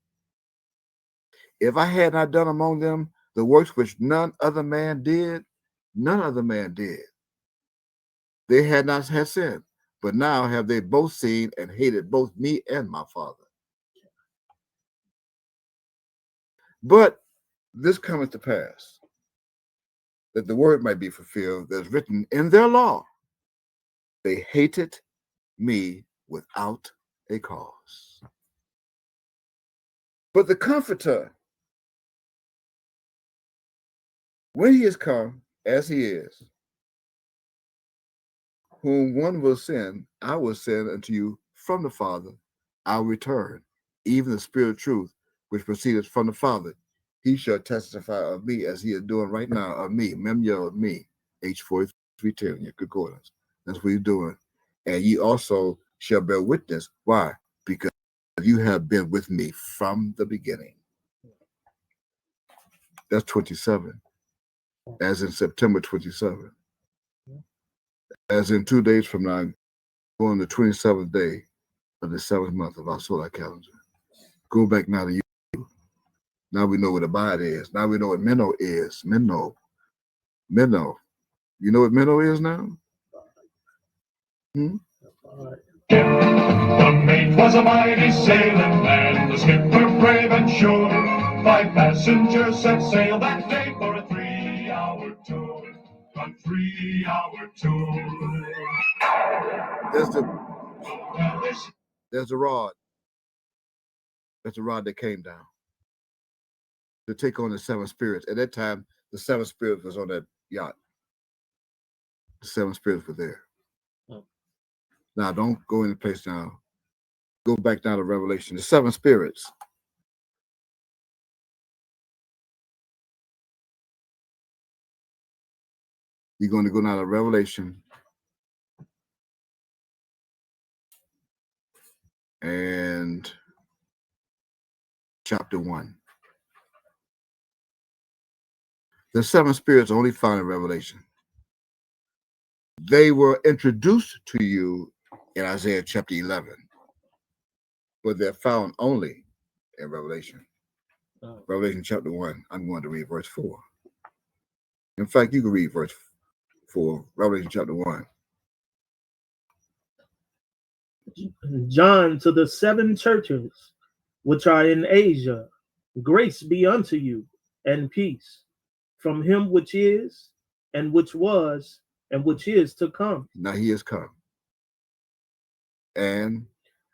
if I had not done among them the works which none other man did, they had not had sin. But now have they both seen and hated both me and my Father. But this cometh to pass, that the word might be fulfilled that is written in their law. They hated me without a cause. But the Comforter, when he is come, as he is, whom one will send, I will send unto you from the Father, I will return, even the Spirit of truth, which proceedeth from the Father. He shall testify of me, as he is doing right now, of me, Memyo of me, H4310, your concordance. That's what he's doing. And ye also shall bear witness. Why? Because you have been with me from the beginning. That's 27. As in September 27. As in 2 days from now, on the 27th day of the 7th month of our solar calendar. Go back now to you. Now we know what Abad is. Now we know what Minnow is. Minnow. You know what Minnow is now? The mate was a mighty sailing man, the skipper brave and sure. 5 passengers set sail that day for a 3-hour tour. A 3-hour tour. There's the Well, this There's the rod. That's the rod that came down to take on the 7 spirits. At that time, the 7 spirits was on that yacht. The 7 spirits were there. Now, don't go any place now. Go back down to Revelation. The 7 spirits. You're going to go now to Revelation. And chapter 1. The 7 spirits are only found in Revelation. They were introduced to you in Isaiah chapter 11, but they're found only in Revelation. Revelation chapter 1, I'm going to read verse 4. In fact, you can read verse 4, Revelation chapter 1. John, to the 7 churches which are in Asia, grace be unto you and peace from him which is, and which was, and which is to come. Now he is come. And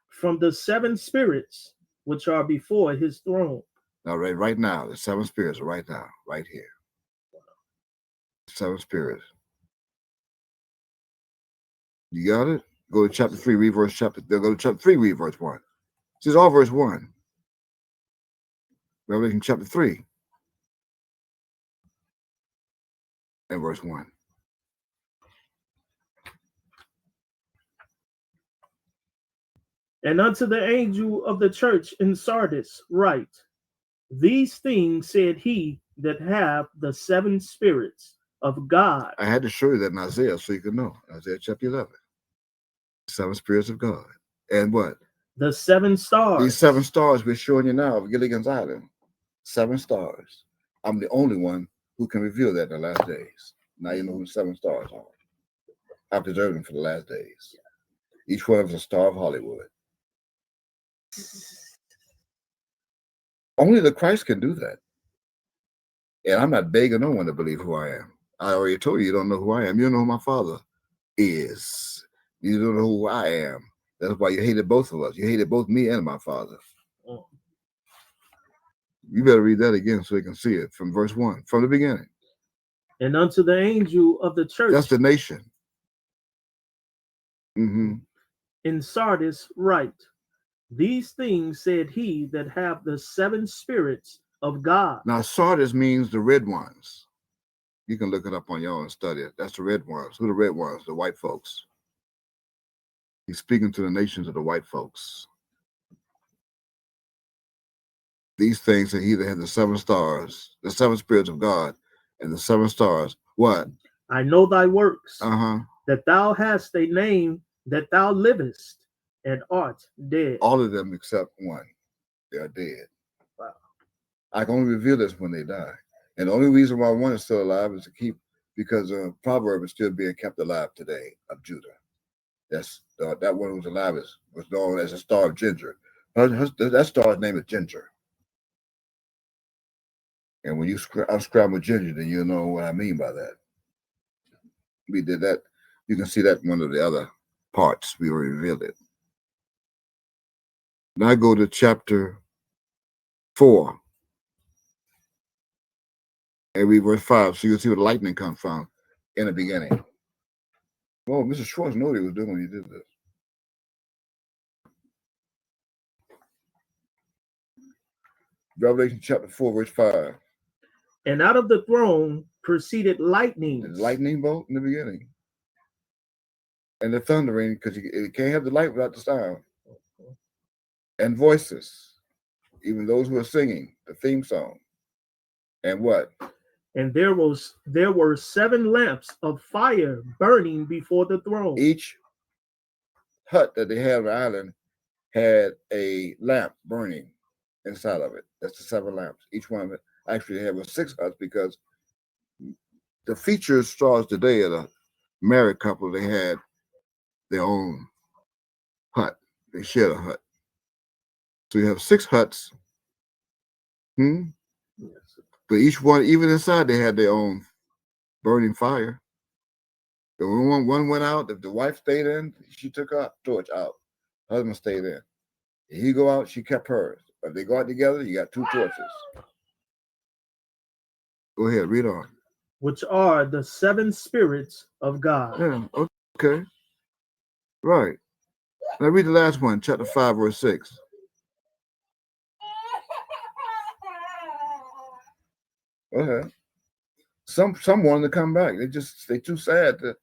from the 7 spirits which are before his throne. Now, right now, the 7 spirits are right now, right here. 7 spirits. You got it? Go to chapter 3, read verse chapter. They'll go to chapter 3, read verse 1. This is all verse 1. Revelation chapter 3 and verse 1. And unto the angel of the church in Sardis write, these things said he that hath the 7 spirits of God. I had to show you that in Isaiah so you could know. Isaiah chapter 11. 7 spirits of God. And what? The 7 stars. These 7 stars we're showing you now of Gilligan's Island. 7 stars. I'm the only one who can reveal that in the last days. Now you know who the 7 stars are. I've preserved them for the last days. Each one of them is a star of Hollywood. Only the Christ can do that. And I'm not begging no one to believe who I am. I already told you, you don't know who I am. You don't know who my Father is. You don't know who I am. That's why you hated both of us. You hated both me and my father. Oh. You better read that again so you can see it from verse 1, from the beginning. And unto the angel of the church That's the nation. Mm-hmm. in Sardis write, these things said he that have the 7 spirits of God. Now, Sardis means the red ones. You can look it up on your own and study it. That's the red ones. Who are the red ones? The white folks. He's speaking to the nations of the white folks. These things that he that has the 7 stars, the 7 spirits of God, and the 7 stars. What? I know thy works, Uh-huh. that thou hast a name, that thou livest and art dead. All of them except one. They are dead. Wow. I can only reveal this when they die. And the only reason why one is still alive is to keep, because a proverb is still being kept alive today of Judah. That's that one who's alive was known as the Star of Ginger. That star's name is Ginger. And when you unscramble Ginger, then you'll know what I mean by that. We did that. You can see that in one of the other parts. We revealed it. Now go to chapter 4. And read verse 5, so you'll see where the lightning comes from in the beginning. Well, Mr. Schwartz knew what he was doing when he did this. Revelation chapter 4, verse 5. And out of the throne proceeded lightnings. The lightning bolt in the beginning. And the thundering, because you can't have the light without the sound. And voices, even those who are singing the theme song. And what? And there were 7 lamps of fire burning before the throne. Each hut that they had on the island had a lamp burning inside of it. That's the 7 lamps. Each one of it actually had 6 huts, because the featured stars today of the married couple, they had their own hut. They shared a hut. So you have 6 huts. But each one, even inside, they had their own burning fire. The one went out. If the wife stayed in, she took her torch out. Husband stayed in. If he go out, she kept hers. If they go out together, you got 2 torches. Go ahead, read on. Which are the 7 spirits of God. Yeah, okay. Right. Now read the last one, chapter 5, verse 6. Go ahead. Some wanted to come back. They too sad to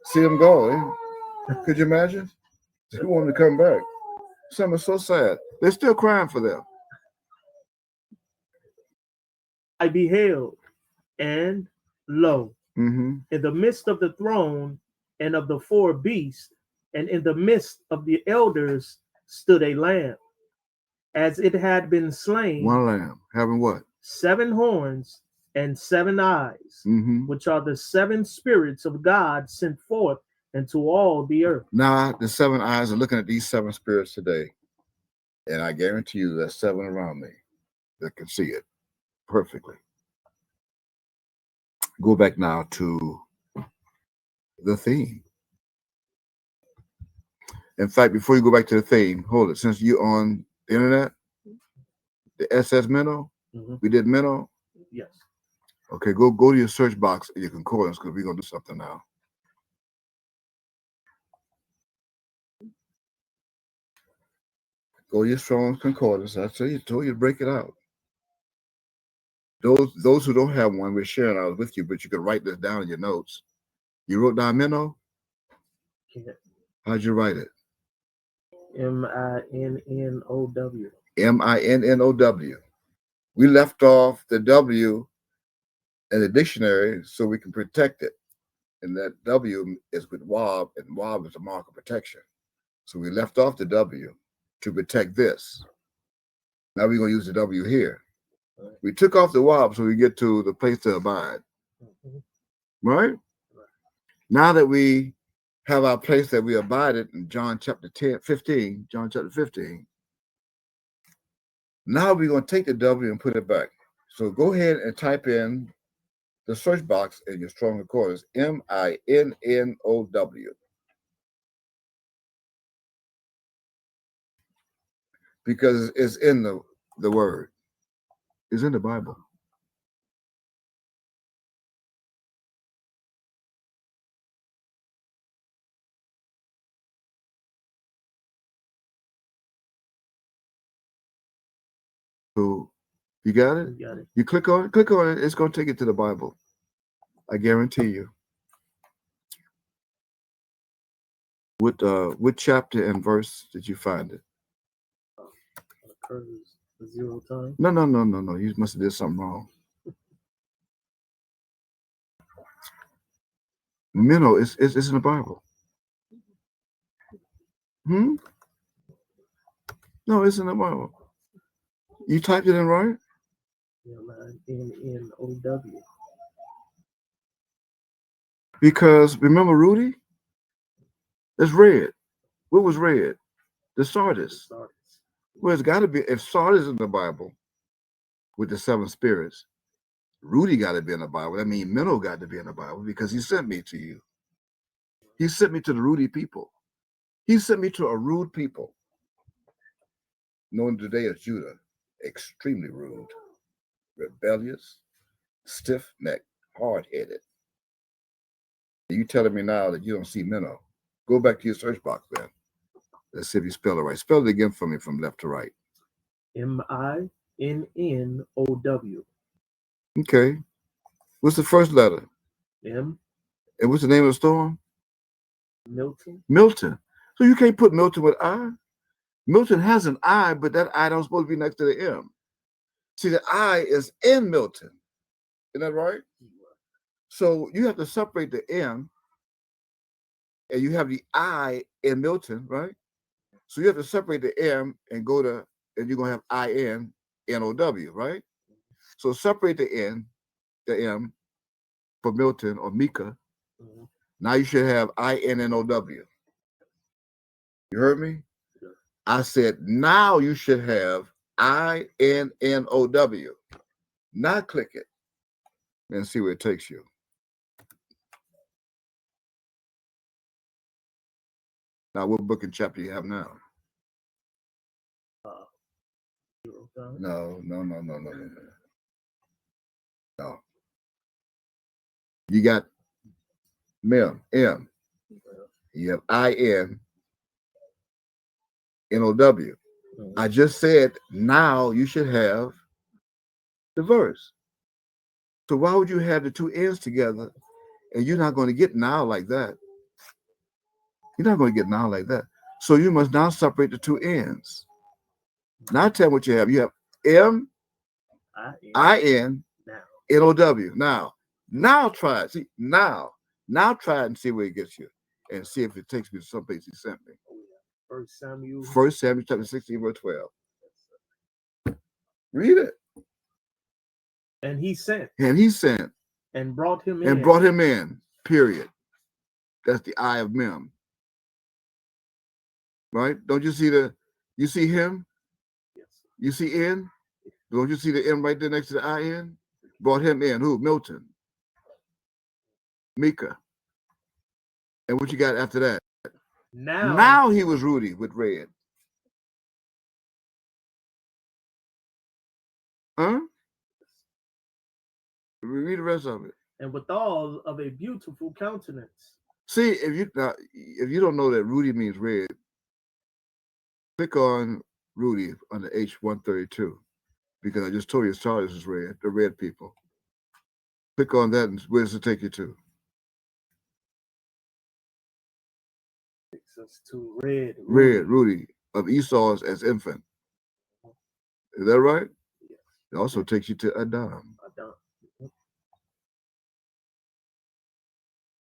see them go. Could you imagine? They wanted to come back. Some are so sad. They're still crying for them. I beheld, and lo, Mm-hmm. in the midst of the throne and of the 4 beasts, and in the midst of the elders stood a lamb, as it had been slain. One lamb having what? 7 horns and 7 eyes, Mm-hmm. which are the 7 spirits of God sent forth into all the earth. Now the 7 eyes are looking at these 7 spirits today, and I guarantee you there's 7 around me that can see it perfectly. Go back now to the theme. In fact, before you go back to the theme, hold it. Since you're on the internet, the SS Minnow, we did Minnow. Yes. Okay, go to your search box and your concordance, because we're going to do something now. Go to your Strong's Concordance. I told you to break it out. Those who don't have one, we're sharing ours with you, but you can write this down in your notes. You wrote down Minnow? Yeah. How'd you write it? M-I-N-N-O-W. M-I-N-N-O-W. We left off the W in the dictionary so we can protect it. And that W is with WOB, and WOB is a mark of protection. So we left off the W to protect this. Now we're going to use the W here. We took off the WOB so we get to the place to abide. Right? Now that we have our place that we abided in John chapter 15, John chapter 15, now we're going to take the W and put it back. So go ahead and type in the search box in your strong recorders, MINNOW. Because it's in the word. It's in the Bible. So you got it? You got it. You click on it, it's going to take it to the Bible. I guarantee you. What chapter and verse did you find it? Occurs a 0 time. No. You must have did something wrong. Minnow is in the Bible. No, it's in the Bible. You typed it in right? MINNOW. Because remember Rudy? It's red. What was red? The Sardis. Well, it's got to be, if Sardis is in the Bible with the 7 spirits, Rudy got to be in the Bible. That means Minnow got to be in the Bible because he sent me to you. He sent me to the Rudy people. He sent me to a rude people, known today as Judah, extremely rude, rebellious, stiff-necked, hard-headed. You telling me now that you don't see Minnow? Go back to your search box then. Let's see if you spell it right. Spell it again for me from left to right. MINNOW. Okay. What's the first letter? M. And what's the name of the storm? Milton. Milton. So you can't put Milton with I. Milton has an I, but that I don't supposed to be next to the M. See, the I is in Milton. Isn't that right? So you have to separate the M, and you have the I in Milton, right? So you have to separate the M and go to, and you're going to have INNOW, right? So separate the N, the M, for Milton or Micah. Now you should have INNOW. You heard me? Yeah. I said, now you should have INNOW. Now click it and see where it takes you. Now, what book and chapter you have now? 0 time. No. No. You got M. You have INNOW. I just said now you should have the verse. So why would you have the 2 N's together and you're not going to get now like that? You're not going to get now like that. So you must now separate the 2 N's. Now tell me what you have. You have M, INNOW. Now try it. See, now try it and see where it gets you. And see if it takes me to some place he sent me. 1 Samuel. 1 Samuel chapter 16, verse 12. Read it. And he sent. And brought him in. And brought him in. Period. That's the I of Mem. Right? Don't you see you see him? Yes. You see N? Don't you see the M right there next to the IN? Brought him in. Who? Milton. Micah. And what you got after that? Now he was Rudy with red. Huh? Read the rest of it. And withal of a beautiful countenance. See, if you don't know that Rudy means red, click on Rudy on the H132 because I just told you Sardis is red, the red people. Click on that and where does it take you to? Takes us to red. Red, Rudy of Esau's as infant. Is that right? Yes. It also takes you to Adam.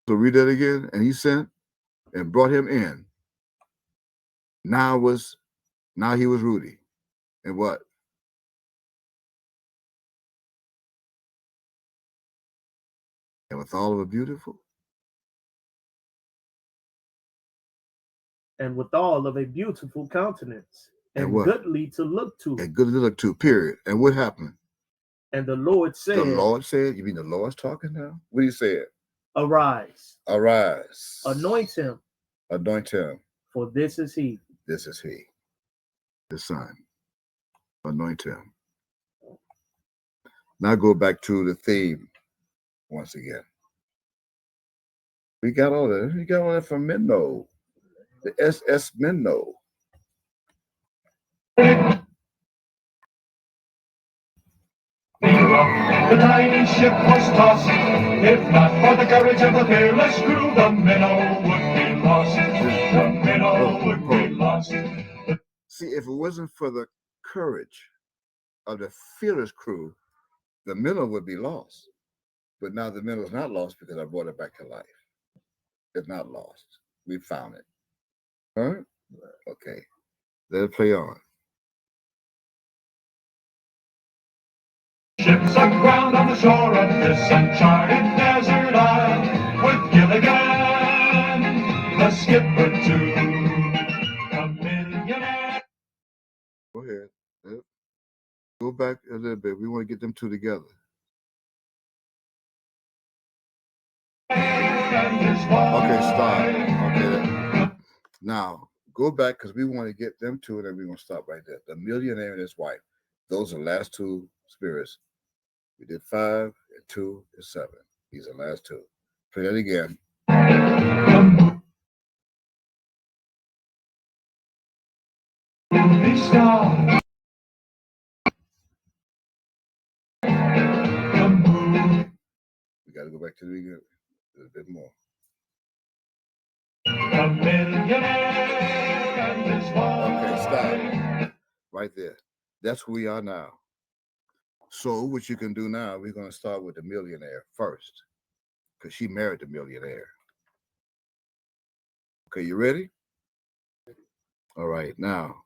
So read that again. And he sent and brought him in. Now he was Rudy. And what? And withal of a beautiful. And withal of a beautiful countenance. And what? goodly to look to. And goodly to look to, period. And what happened? And the Lord said, The Lord said, you mean the Lord's talking now? What do you say? Arise, Arise. anoint him, Anoint him. for this is he. This is he, the Son. Anoint him. Now go back to the theme once again. We got all that. We got all that from Minnow. The SS Minnow. The tiny ship was tossed. If not for the courage of the fearless crew, the minnow would be lost. The minnow would be lost. See, if it wasn't for the courage of the fearless crew, the minnow would be lost. But now the minnow's not lost because I brought it back to life. It's not lost. We found it. All right? Okay. Let it play on. Ships aground on the shore of this uncharted desert isle, with Gilligan, the skipper too, a millionaire. Go ahead. Yep. Go back a little bit. We want to get them two together. Okay, stop. Okay. Now, go back because we want to get them two, and then we're going to stop right there. The millionaire and his wife. Those are the last two spirits. We did 5 and 2 and 7. These are the last two. Play that again. Movie star. We got to go back to the beginning a little bit more. A millionaire and his wife. Okay, stop. Right there. That's where we are now. So what you can do now, we're going to start with the millionaire first because she married the millionaire. Okay, you ready? All right, now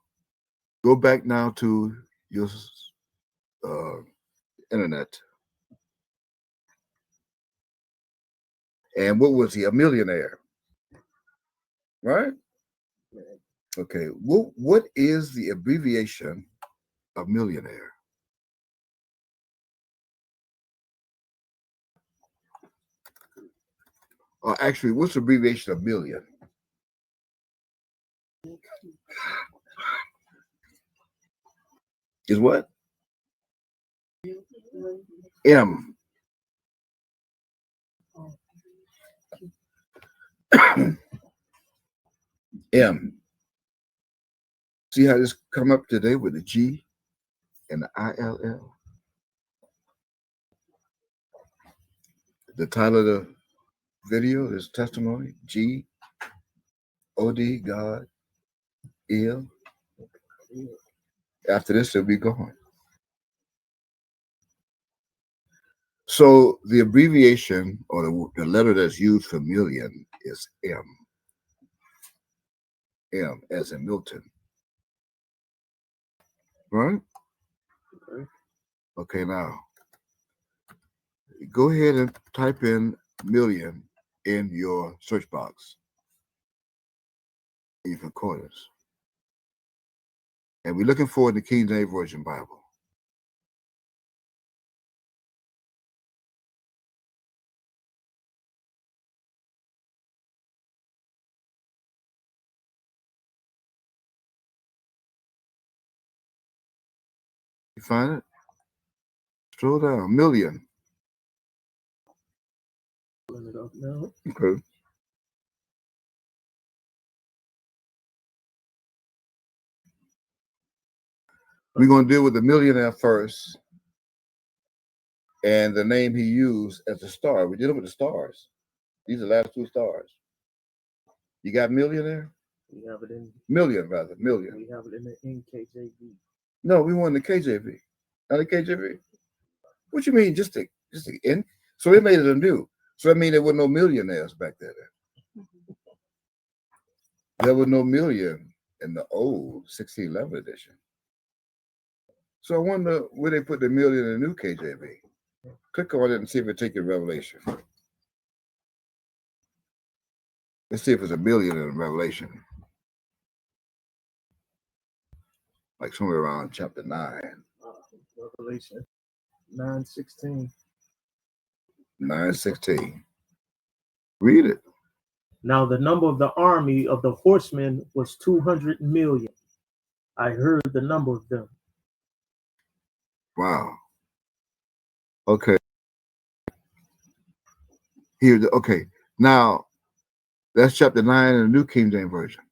go back now to your internet. And what was he? A millionaire, right? Okay, what is the abbreviation of millionaire? Or actually, what's the abbreviation of million? Is what? M. M. See how this come up today with the G and the ILL? The title of the video is testimony, G, O-D, God, ill. After this, it'll be gone. So the abbreviation or the letter that's used for million is M. M as in Milton. Right? Okay, now go ahead and type in million in your search box in your concordance. And we're looking for the King James Version Bible. You find it? Scroll down. Million. Pulling it up now. Okay. We're going to deal with the millionaire first and the name he used as a star. We're dealing with the stars. These are the last two stars. You got millionaire? We have it in. Million, rather. Million. We have it in the NKJV. No, we want the KJV. Not the KJV. What you mean? Just the in? So they made it anew. So that means there were no millionaires back there. There were no million in the old 1611 edition. So I wonder where they put the million in the new KJV. Click on it and see if it takes you to Revelation. Let's see if it's a million in Revelation. Like somewhere around chapter 9. Revelation. 9:16. 9:16. Read it. Now the number of the army of the horsemen was 200 million. I heard the number of them. Wow. Okay. Here. Okay. Now that's chapter 9 in the New King James Version.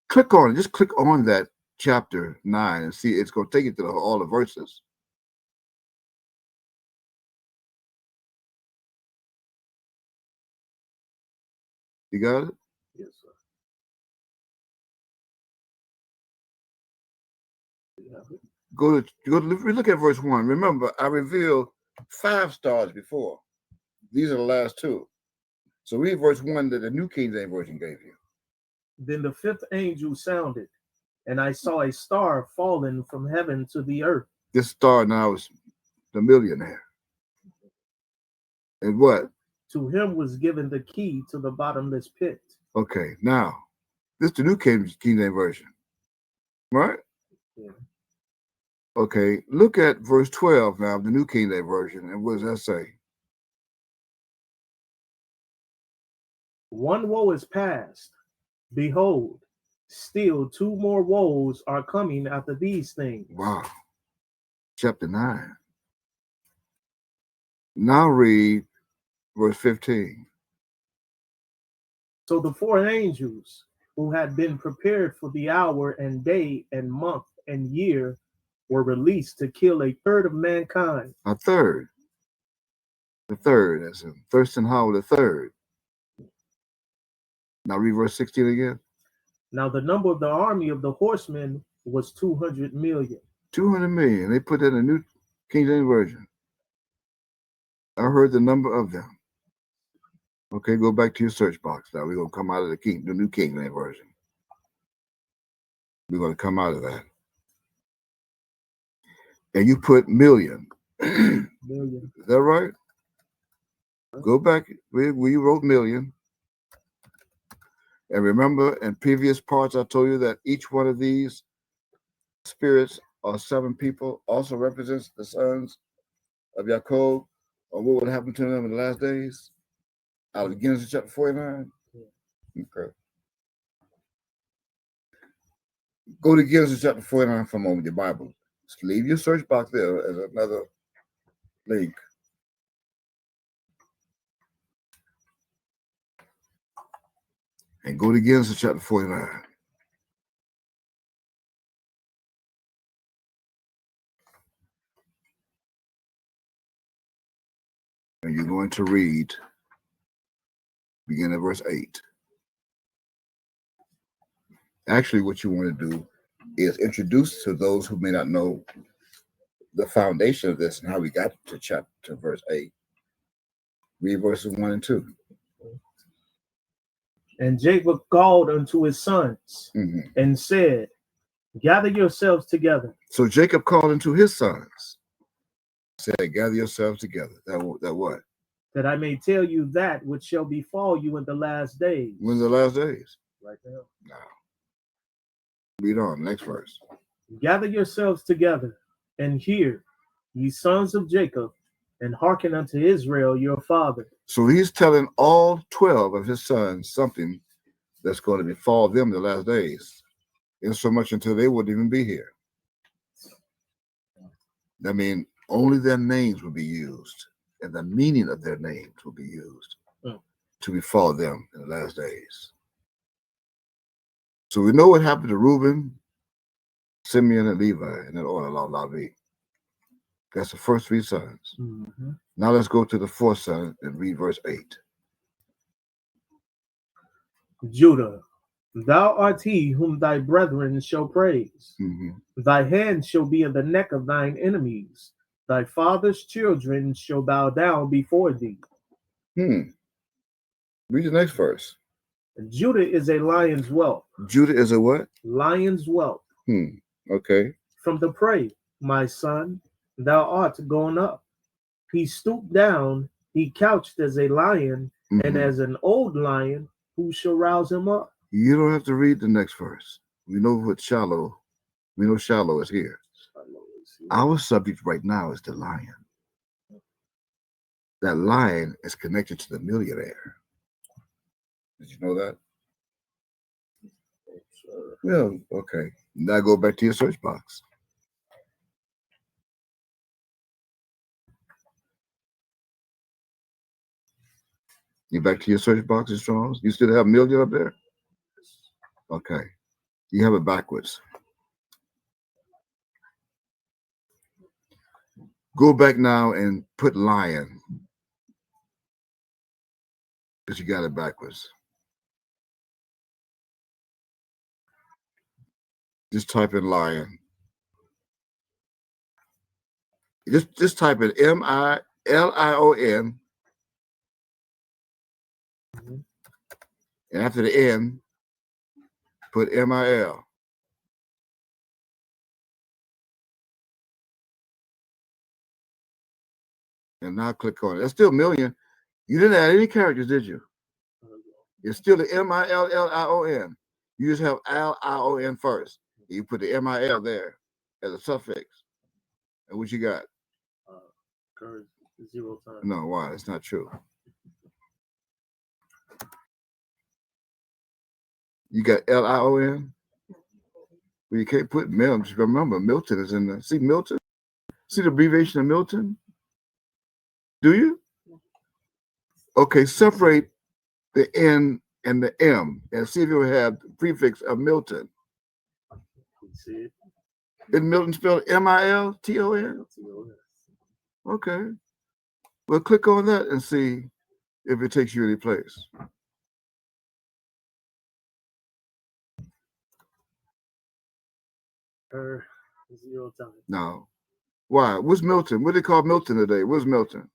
Click on it. Just click on that chapter 9 and see. It's going to take you to all the verses. You got it? Yes, sir. Go to look at verse 1. Remember, I revealed 5 stars before. These are the last 2. So read verse 1 that the New King James Version gave you. Then the 5th angel sounded, and I saw a star falling from heaven to the earth. This star now is the millionaire. And what? To him was given the key to the bottomless pit. Okay, now this is the New King James Version, right? Yeah. Okay, look at verse 12 now, the New King James Version, and what does that say? One woe is past. Behold, still 2 more woes are coming after these things. Wow. Chapter 9. Now read verse 15. So the 4 angels who had been prepared for the hour and day and month and year were released to kill a third of mankind. A third. The third, as in Thurston Howell, the third. Now read verse 16 again. Now the number of the army of the horsemen was 200 million. 200 million. They put that in the New King James Version. I heard the number of them. Okay, go back to your search box. Now we're going to come out of the New King James Version. We're going to come out of that. And you put million. Million. Is that right? Go back where you wrote million. And remember, in previous parts, I told you that each one of these spirits or 7 people also represents the sons of Jacob, or what would happen to them in the last days. Out of Genesis chapter 49. Okay. Go to Genesis chapter 49 for a moment, your Bible. Just leave your search box there as another link. And go to Genesis chapter 49. And you're going to read, begin at verse 8. Actually, what you want to do is introduce to those who may not know the foundation of this and how we got to verse 8. Read verses 1 and 2. And Jacob called unto his sons and said, gather yourselves together. So Jacob called unto his sons, said, gather yourselves together. That what? That I may tell you that which shall befall you in the last days. When's the last days? Right now. No. Read on, next verse. Gather yourselves together and hear, ye sons of Jacob, and hearken unto Israel your father. So he's telling all 12 of his sons something that's going to befall them in the last days, in so much until they wouldn't even be here. I mean, only their names will be used, and the meaning of their names will be used to befall them in the last days. So we know what happened to Reuben, Simeon, and Levi in that order, Lavi. That's the first 3 sons. Now let's go to the 4th son and read verse 8. Judah, thou art he whom thy brethren shall praise. Thy hand shall be in the neck of thine enemies. Thy father's children shall bow down before thee. Read the next verse. Judah is a lion's whelp. Judah is a what? Lion's whelp. Okay. From the prey, my son, thou art gone up. He stooped down, he couched as a lion, and as an old lion, who shall rouse him up? You don't have to read the next verse. We know what Shiloh is here. Our subject right now is the lion. that lion is connected to the millionaire. Did you know that? Well, okay. Now go back to your search box. You back to your search boxes, Charles? You still have million up there? Okay. You have it backwards. Go back now and put lion. Because you got it backwards. Just type in lion. Just type in M-I-L-I-O-N. And after the N, put M-I-L. And now click on it. That's still million. You didn't add any characters, did you? It's still the M-I-L-L-I-O-N. You just have L-I-O-N first. You put the M-I-L there as a suffix. And what you got? Occurs 0 times. No, why? It's not true. You got L-I-O-N? Well, you can't put Milton. Just remember, Milton is in there. See Milton? See the abbreviation of Milton? Do you? Okay, separate the N and the M and see if you have the prefix of Milton. See it? Is Milton spelled M-I-L-T-O-N? Okay. Well, click on that and see if it takes you any place. Occur 0 times. No. Why? What's Milton? What do they call Milton today? What's Milton?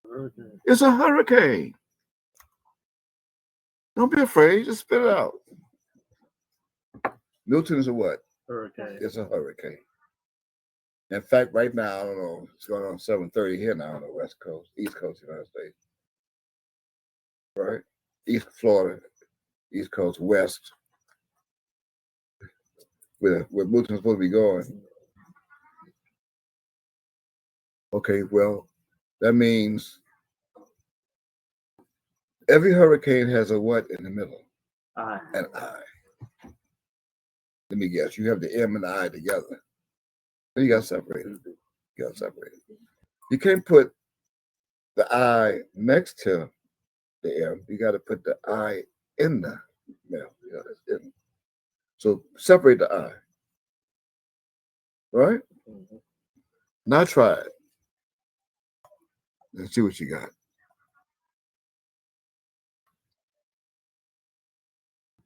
Hurricane. It's a hurricane. Don't be afraid. Just spit it out. Milton is a what? Hurricane. It's a hurricane. In fact, right now, I don't know, it's going on 7:30 here now on the West Coast, East Coast of the United States. Right? East Florida, East Coast, West, where Milton's supposed to be going. Okay, well, that means every hurricane has a what in the middle? An I. Let me guess. You have the M and the I together. Then you got separated. You got separated. You can't put the I next to the M. You got to put the I in the middle. So separate the I. Right? Mm-hmm. Now try it. Let's see what you got.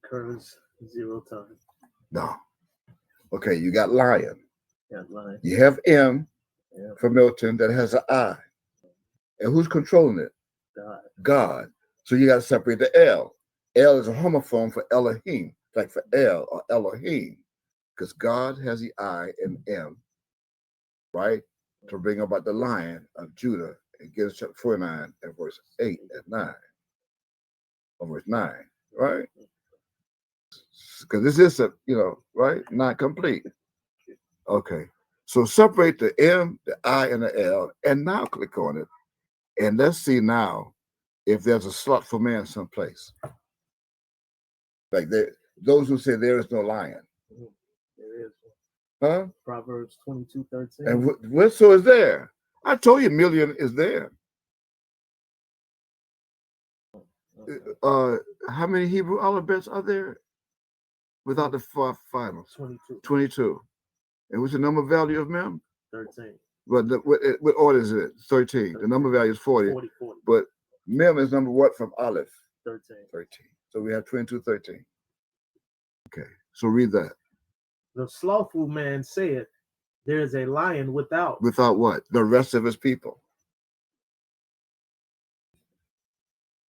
Occurs 0 times. No. Okay, you got lion. Yeah, lion. You have M Yeah. for Milton that has an I. And who's controlling it? God. God. So you got to separate the L. L is a homophone for Elohim, like for El or Elohim, because God has the I and M, right? To bring about the lion of Judah in Genesis chapter 49 and verse 8 and 9, or verse 9, right? Because this is a, right? Not complete. Okay. So separate the M, the I, and the L, and now click on it. And let's see now if there's a slothful man someplace. Like those who say there is no lion. There is. Huh? Proverbs 22:13. And what so is there? I told you million is there. Okay. How many Hebrew alphabets are there without the finals? 22. 22. And what's the number value of Mem? 13. But what order is it? 13. The number value is 40. 40. But Mem is number what from Aleph? 13. 13. So we have 22, 13. Okay. So read that. The slothful man said, there is a lion without. Without what? The rest of his people.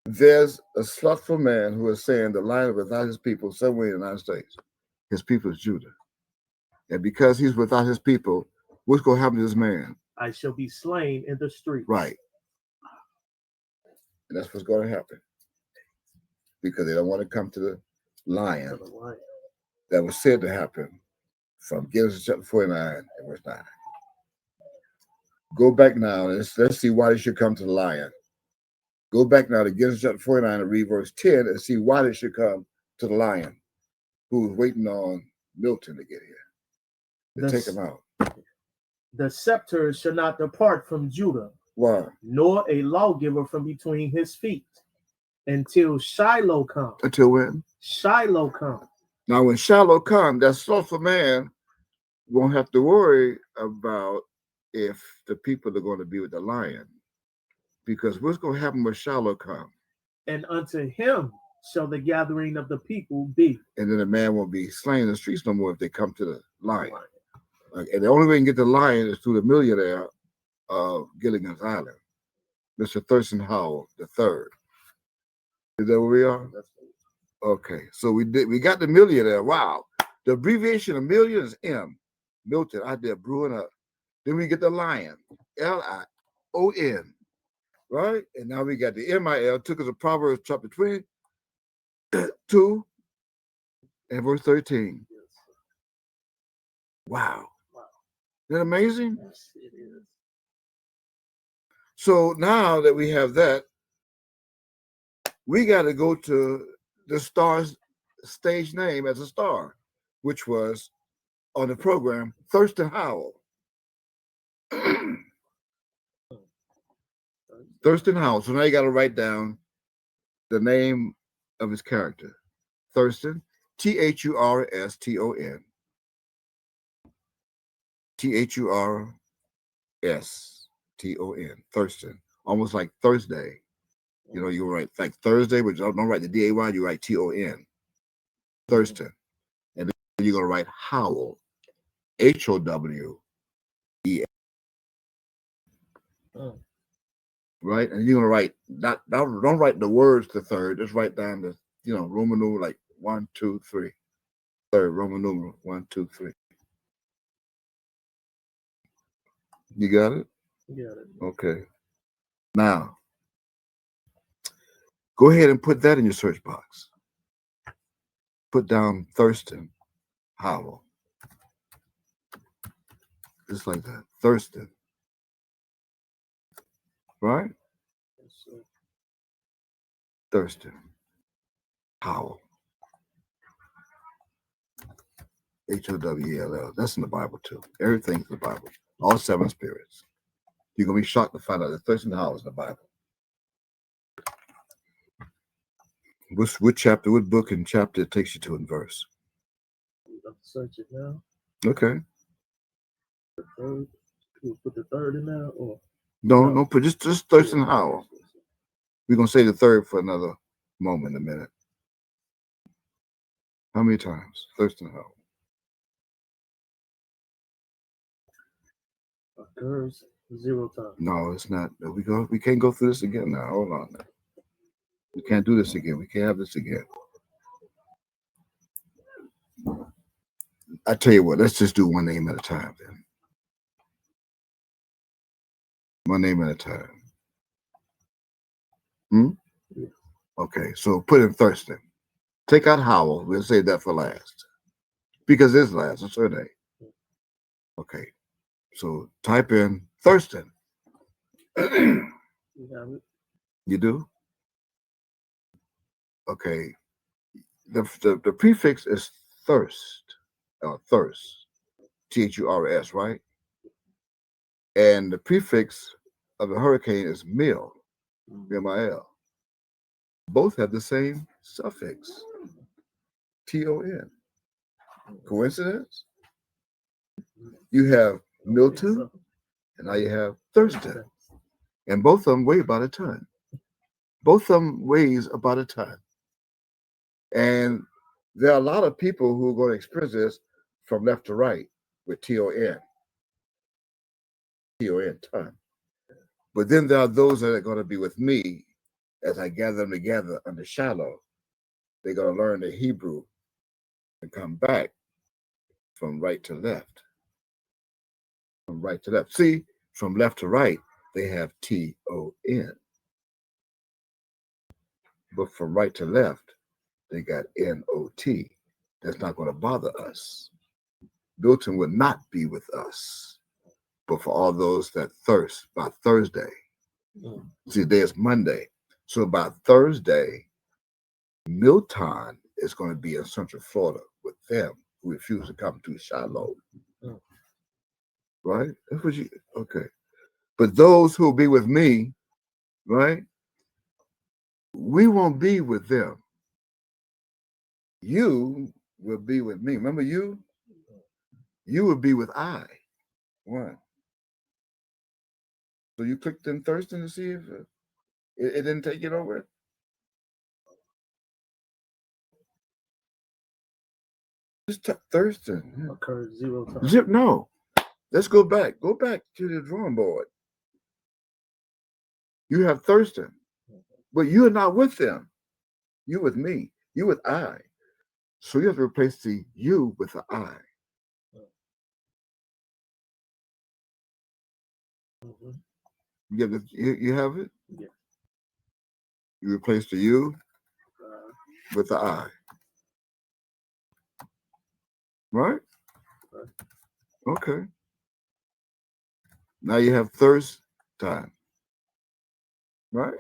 There's a slothful man who is saying the lion is without his people somewhere in the United States. His people is Judah. And because he's without his people, what's going to happen to this man? I shall be slain in the streets. Right. And that's what's going to happen. Because they don't want to come to the lion that was said to happen from Genesis chapter 49 and verse 9. Go back now. Let's see why they should come to the lion. Go back now to Genesis chapter 49 and read verse 10 and see why they should come to the lion who was waiting on Milton to get here. To take him out. The scepter shall not depart from Judah, Why? nor a lawgiver from between his feet, until Shiloh come. Until when? Shiloh come. Now, when Shiloh come, that slothful man won't have to worry about if the people are going to be with the lion. Because what's going to happen when Shiloh come? And unto him shall the gathering of the people be. And then the man won't be slain in the streets no more if they come to the lion. And the only way you can get the lion is through the millionaire of Gilligan's Island, Mr. Thurston Howell III. Is that where we are? Okay, so we got the millionaire. Wow. The abbreviation of million is M. Milton out there brewing up. Then we get the lion, Lion, right? And now we got the MIL, took us to Proverbs chapter 22 and verse 13. Wow. Isn't that amazing? Yes, it is. So now that we have that, we got to go to the star's stage name as a star, which was on the program, Thurston Howell. Thurston Howell. So now you got to write down the name of his character. Thurston, Thurston. Thurston. Thurston. Almost like Thursday. You know, you write like Thursday, but don't write the D-A-Y, you write T-O-N. Thurston. And then you're going to write Howell. H-O-W-E-L. Right? And you're going to write, don't write the words to third, just write down the, Roman numeral like 1, 2, 3. Third, Roman numeral 1, 2, 3. You got it? Got it. Okay. Now, go ahead and put that in your search box. Put down Thurston Howell. Just like that. Thurston. Right? Yes, sir. Thurston Howell. H-O-W-E-L-L. That's in the Bible too. Everything's in the Bible. All 7 spirits. You're going to be shocked to find out that Thurston Howell is in the Bible. What chapter, what book and chapter it takes you to in verse? I'm searching now. Okay. The third. We'll put the third in there, or No, put just Thurston Howell. We're going to say the third for another moment, a minute. How many times? Thurston Howell. occurs 0 times. No, it's not. We can't go through this again now. Hold on. We can't do this again. We can't have this again. I tell you what, let's just do one name at a time then. One name at a time. Yeah. Okay, so put in Thurston. Take out Howell. We'll save that for last. Because it's last. It's her name. Okay. So type in Thurston. You have it? You do? Okay. The prefix is thirst. Thirst. T-H-U-R-S, right? And the prefix of the hurricane is mil. M-I-L. Both have the same suffix. T-O-N. Coincidence? You have Milton, and now you have Thurston. And both of them weigh about a ton. Both of them weighs about a ton. And there are a lot of people who are going to experience this from left to right with T-O-N. T-O-N, ton. But then there are those that are going to be with me as I gather them together under Shiloh. They're going to learn the Hebrew and come back from right to left. From right to left. See, from left to right, they have T-O-N. But from right to left, they got N-O-T. That's not going to bother us. Milton will not be with us. But for all those that thirst, by Thursday, Mm. see, today is Monday. So by Thursday, Milton is going to be in Central Florida with them who refuse to come to Shiloh. Mm. Right? That's what you, okay. But those who will be with me, right? We won't be with them. You will be with me. Remember you? You will be with I. One. So you clicked in Thurston to see if it didn't take it over? Just Thurston. Occurs 0 times. Zip, no. Let's go back. Go back to the drawing board. You have Thurston, but you're not with them. You with me. You with I. So you have to replace the you with the I. Mhm. You have it? Yeah. You replace the you with the I. Right? Right. Okay. Now you have thirst time. Right?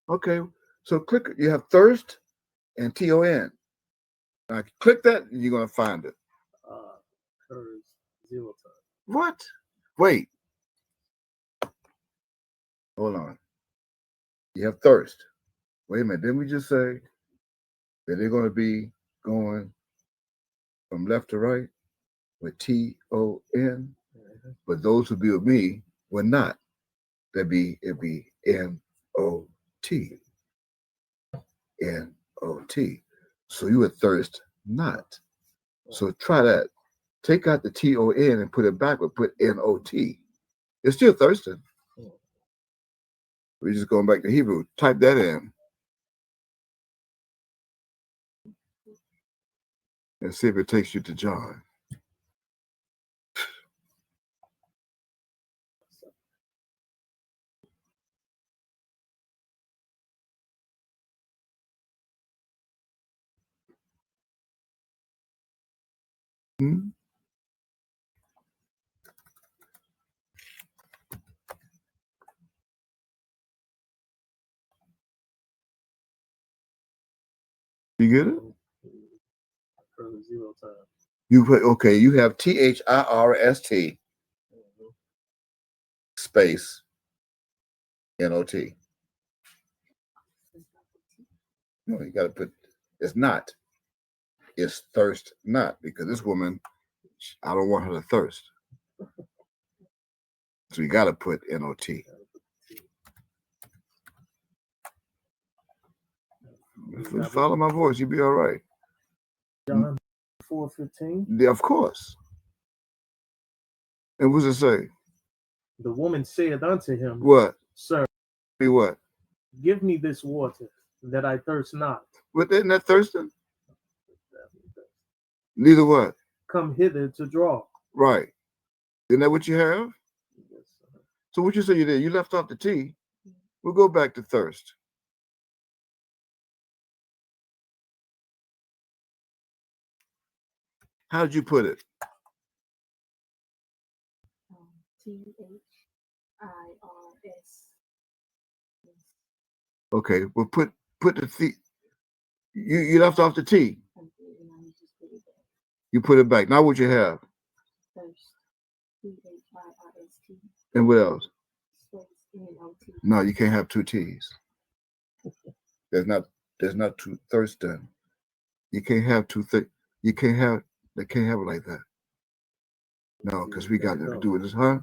Okay. So click, you have thirst and TON. Now click that and you're going to find it. Occurs 0 times. What? Wait. Hold on. You have thirst. Wait a minute. Didn't we just say that they're going to be going from left to right with TON? Mm-hmm. But those who be with me will not. It'd be NOT. NOT. So you would thirst not. So try that. Take out the TON and put it back, but put NOT. It's still thirsting. We're just going back to Hebrew. Type that in. And see if it takes you to John. Hmm? You get it? Occurs 0 times. You put, okay, you have THIRST space NOT. No, you got to put, it's not. It's thirst not, because this woman, I don't want her to thirst. So you got to put NOT. If you follow my voice, you'll be all right. John 4:15. Yeah, of course. And what's it say? The woman said unto him, What? Sir, Be what? give me this water that I thirst not. What, isn't that thirsting? Neither what? Come hither to draw. Right. Isn't that what you have? Yes, sir. So what you say you did? You left off the T. We'll go back to thirst. How'd you put it? THIRS. Okay, well put the T. You left off the T. You put it back. Now what you have? Thirst. THIRST. And what else? Space NOT. No, you can't have two T's. There's not two Thurston. You can't have two you can't have they can't have it like that. No, because we got to do with this, huh?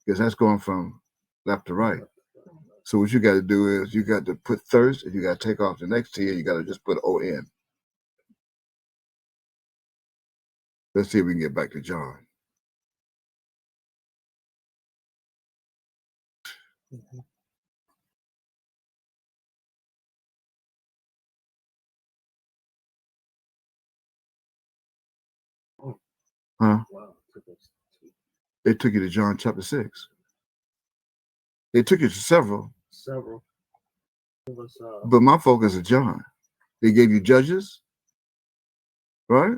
Because that's going from left to right. So what you got to do is you got to put thirst and you got to take off the next T and you got to just put ON. Let's see if we can get back to John. Huh? Wow. They took you to John chapter 6. They took you to several. Several. It was, But my focus is John. They gave you Judges, right?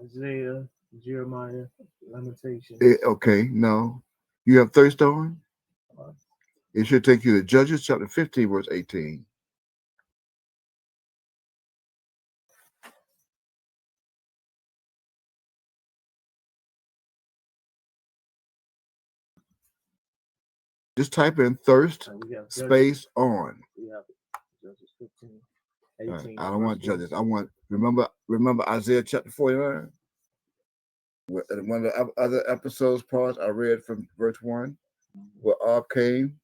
Isaiah, Jeremiah, Lamentations. Okay, no. You have thirst on? It should take you to Judges chapter 15, verse 18. Just type in thirst, We have Judges, space on. we have Judges 15, All 18. right, I don't want verse Judges. I 1. want, remember Isaiah chapter 49? One of the other episodes, parts I read from verse 1, where Ab came,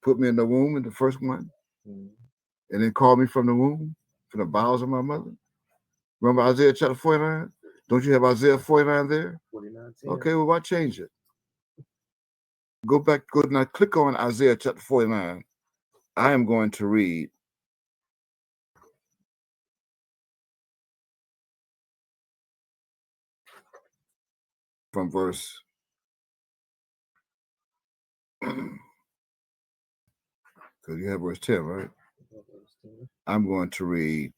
put me in the womb in the first one, Mhm. and then called me from the womb, from the bowels of my mother. Remember Isaiah chapter 49? Don't you have Isaiah 49 there? 49:10. Okay, well, why change it? Go back, go now, click on Isaiah chapter 49. I am going to read from verse because you have verse 10, right? Verse 10. I'm going to read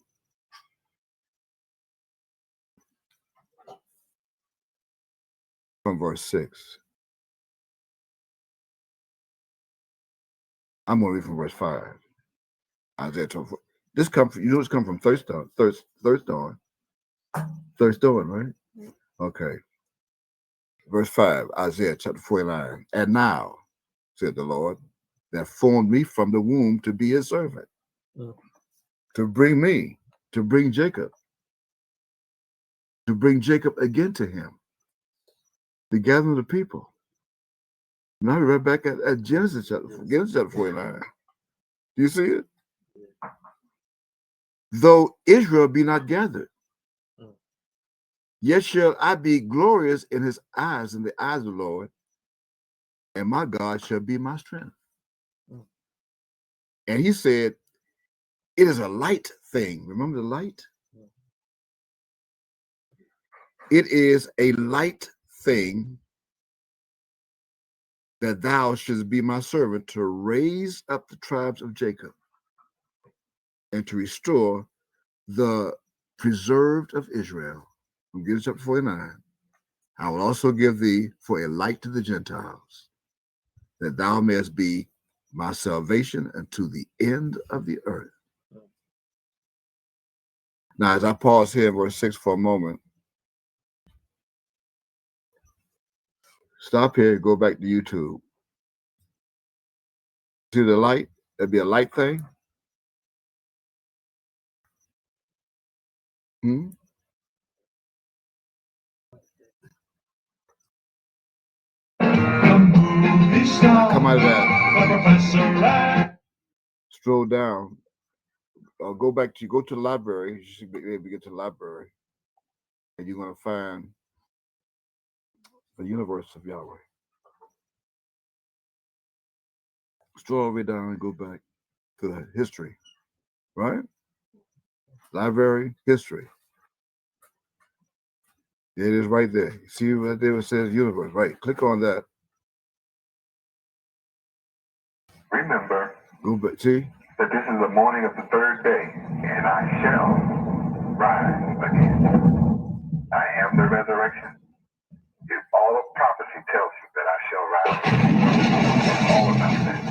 from verse 6. I'm going to read from verse 5. Isaiah 24. This come from, you know, it's come from thirst on, right? Okay. Verse 5, Isaiah chapter 49. And now, said the Lord, that formed me from the womb to be his servant, to bring Jacob again to him, to gather the people. Now we're right back at Genesis chapter 49. Do you see it? Though Israel be not gathered, yet shall I be glorious in his eyes, in the eyes of the Lord, and my God shall be my strength. And he said, it is a light thing. Remember the light? It is a light thing that thou shouldst be my servant to raise up the tribes of Jacob and to restore the preserved of Israel. From Genesis chapter 49. I will also give thee for a light to the Gentiles, that thou mayest be my salvation unto the end of the earth. Now, as I pause here in verse 6 for a moment, stop here and go back to YouTube. See the light? That'd be a light thing. Come out of that. Stroll down. Go to the library. You should be able to get to the library. And you're going to find the universe of Yahweh. Stroll all the way down and go back to the history. Right? Library, history. It is right there. You see right there it says universe. Right. Click on that. Remember, Go back. See? that this is the morning of the third day, and I shall rise again. I am the resurrection. If all of prophecy tells you that I shall rise, it's all about that.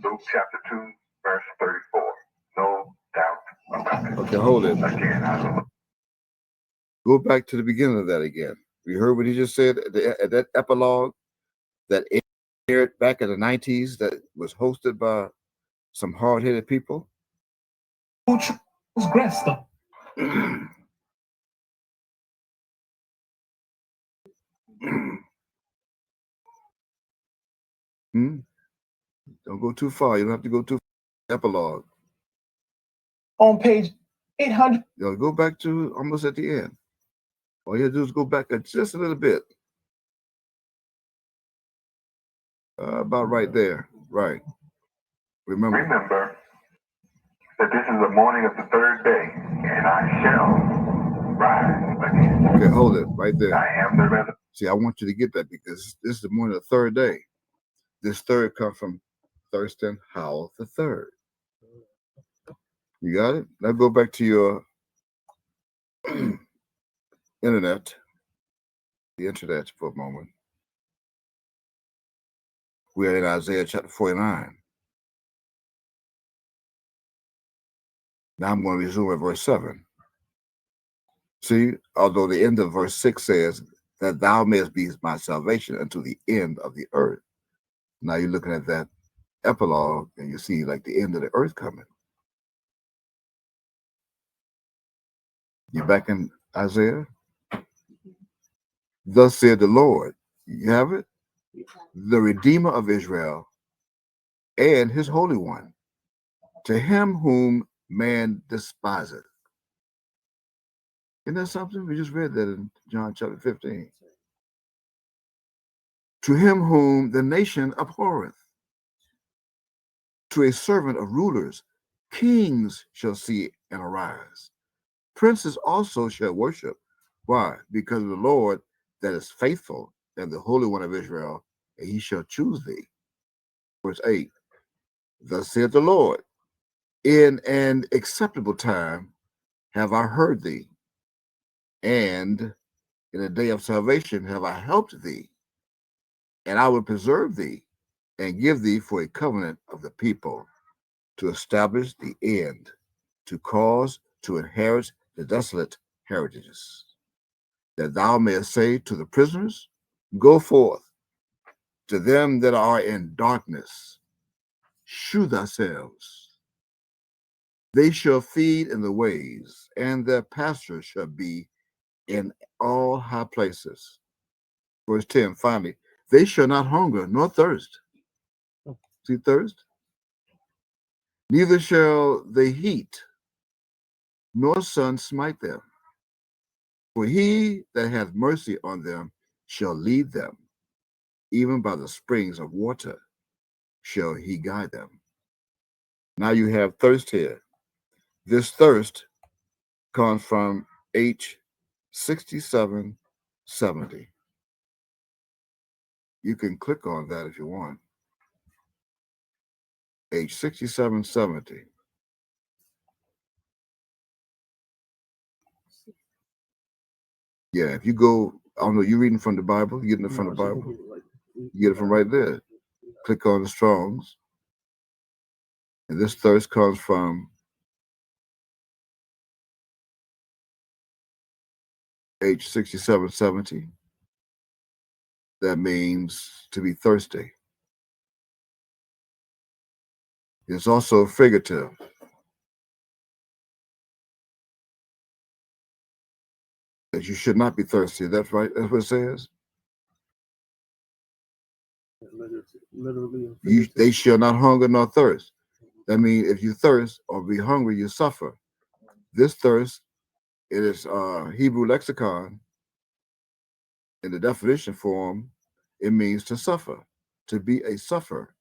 Luke chapter 2, verse 34. No doubt about it. Okay, hold it. Again, I will. Go back to the beginning of that again. We heard what he just said at that epilogue that aired back in the 90s that was hosted by some hard-headed people. Don't go too far. You don't have to go too far. Epilogue. On page 800. Go back to almost at the end. All you have to do is go back just a little bit. About right there. Right. Remember that this is the morning of the third day, and I shall rise again. Okay, hold it right there. I am the resurrection. See, I want you to get that because this is the morning of the third day. This third comes from Thurston Howell the third. You got it? Now go back to your the internet for a moment. We are in Isaiah chapter 49. Now I'm going to resume at verse 7. See, although the end of verse 6 says that thou mayest be my salvation unto the end of the earth. Now you're looking at that epilogue and you see like the end of the earth coming. You're back in Isaiah? Thus said the Lord. You have it? The Redeemer of Israel and his Holy One, to him whom man despiseth. Isn't that something? We just read that in John chapter 15. To him whom the nation abhorreth, to a servant of rulers, kings shall see and arise. Princes also shall worship. Why? Because of the Lord that is faithful and the Holy One of Israel, and he shall choose thee. Verse 8. Thus saith the Lord, in an acceptable time have I heard thee, and in a day of salvation have I helped thee, and I will preserve thee and give thee for a covenant of the people, to establish the end, to cause to inherit the desolate heritages, that thou mayest say to the prisoners, go forth. To them that are in darkness, shew thyselves. They shall feed in the ways, and their pasture shall be in all high places. Verse 10, finally, they shall not hunger nor thirst. See, thirst? Neither shall the heat nor sun smite them. For he that hath mercy on them shall lead them, even by the springs of water shall he guide them. Now you have thirst here. This thirst comes from H 6770. You can click on that if you want. H 6770. Yeah, if you go, I don't know, you reading from the Bible? You getting it from the Bible? You get it from right there. Click on the Strong's. And this thirst comes from H 6770. That means to be thirsty. It's also figurative. That you should not be thirsty. That's right. That's what it says. Literally. They shall not hunger nor thirst. That means if you thirst or be hungry, you suffer. This thirst, it is Hebrew lexicon. In the definition form, it means to suffer, to be a sufferer.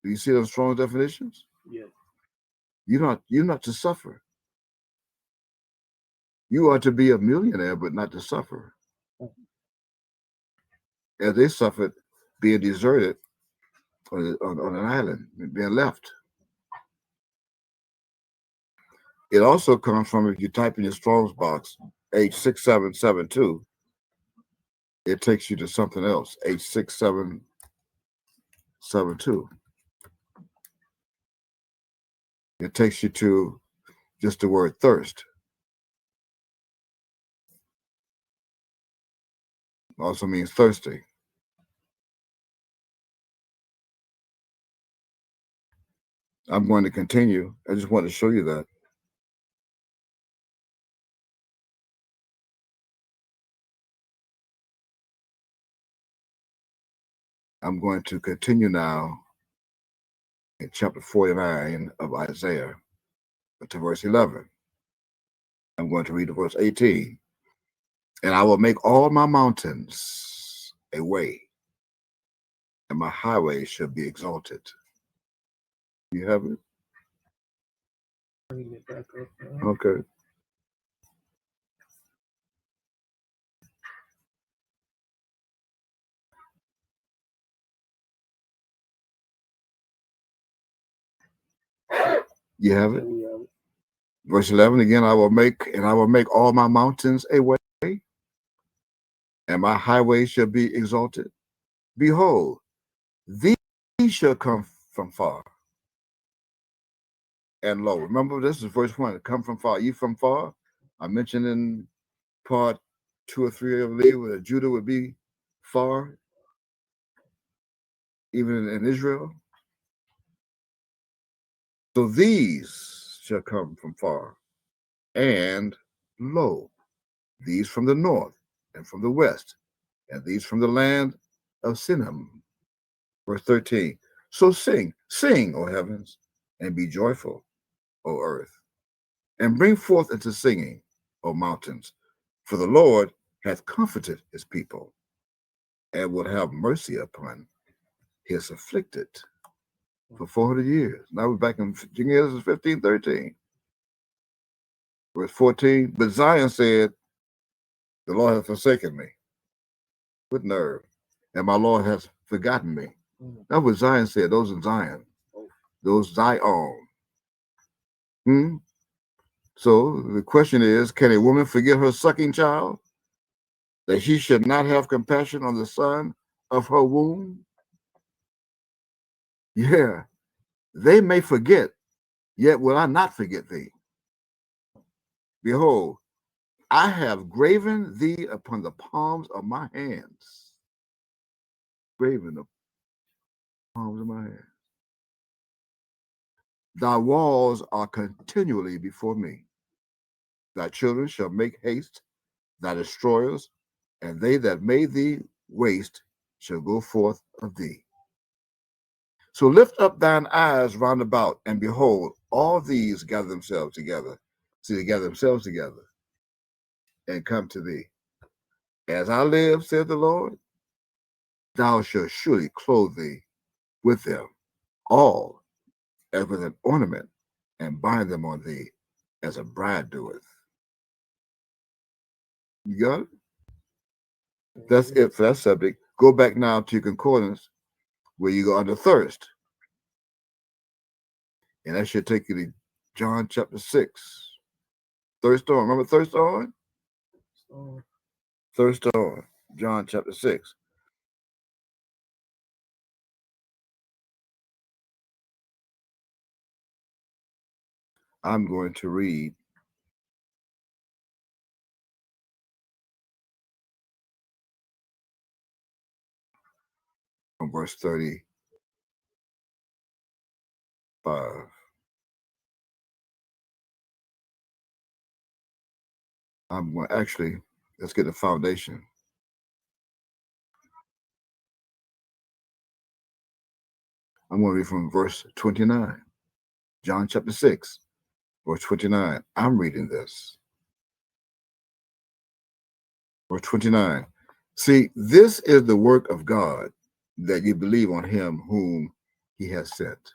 Do you see those strong definitions? Yeah. You're not to suffer. You are to be a millionaire, but not to suffer. As they suffered being deserted on an island, being left. It also comes from, if you type in your Strong's box, H6772, it takes you to something else, H6772. It takes you to just the word thirst. Also means thirsty. I'm going to continue. I just want to show you that. I'm going to continue now in chapter 49 of Isaiah to verse 11. I'm going to read to verse 18. And I will make all my mountains a way, and my highways shall be exalted. You have it? Bring it back up. Okay. You have it? Verse 11 again, I will make all my mountains a way, and my highway shall be exalted. Behold, these shall come from far and low. Remember, this is verse 1. Come from far. You from far? I mentioned in part 2 or 3, I believe, where Judah would be far, even in Israel. So these shall come from far and low. These from the north and from the west, and these from the land of Sinim. Verse 13. So sing, O heavens, and be joyful, O earth, and bring forth into singing, O mountains, for the Lord hath comforted his people, and will have mercy upon his afflicted for 400 years. Now we're back in Genesis 15:13. Verse 14. But Zion said, the Lord hath forsaken me. With nerve. And my Lord has forgotten me. That's what Zion said. Those in Zion. Those Zion. So the question is, can a woman forget her sucking child, that she should not have compassion on the son of her womb? Yeah, they may forget, yet will I not forget thee. Behold, I have graven thee upon the palms of my hands. Graven the palms of my hands. Thy walls are continually before me. Thy children shall make haste, thy destroyers, and they that made thee waste shall go forth of thee. So lift up thine eyes round about, and behold, all these gather themselves together. See, they gather themselves together and come to thee. As I live, said the Lord, thou shalt surely clothe thee with them all as with an ornament, and bind them on thee as a bride doeth. You got it? That's it for that subject. Go back now to your concordance where you go under thirst. And that should take you to John chapter 6. Thirst on. Remember thirst on? Thirst on. John chapter 6. I'm going to read from verse 35. I'm going to actually, let's get the foundation. I'm going to read from verse 29. John chapter 6, verse 29. I'm reading this. Verse 29. See, this is the work of God, that you believe on him whom he has sent.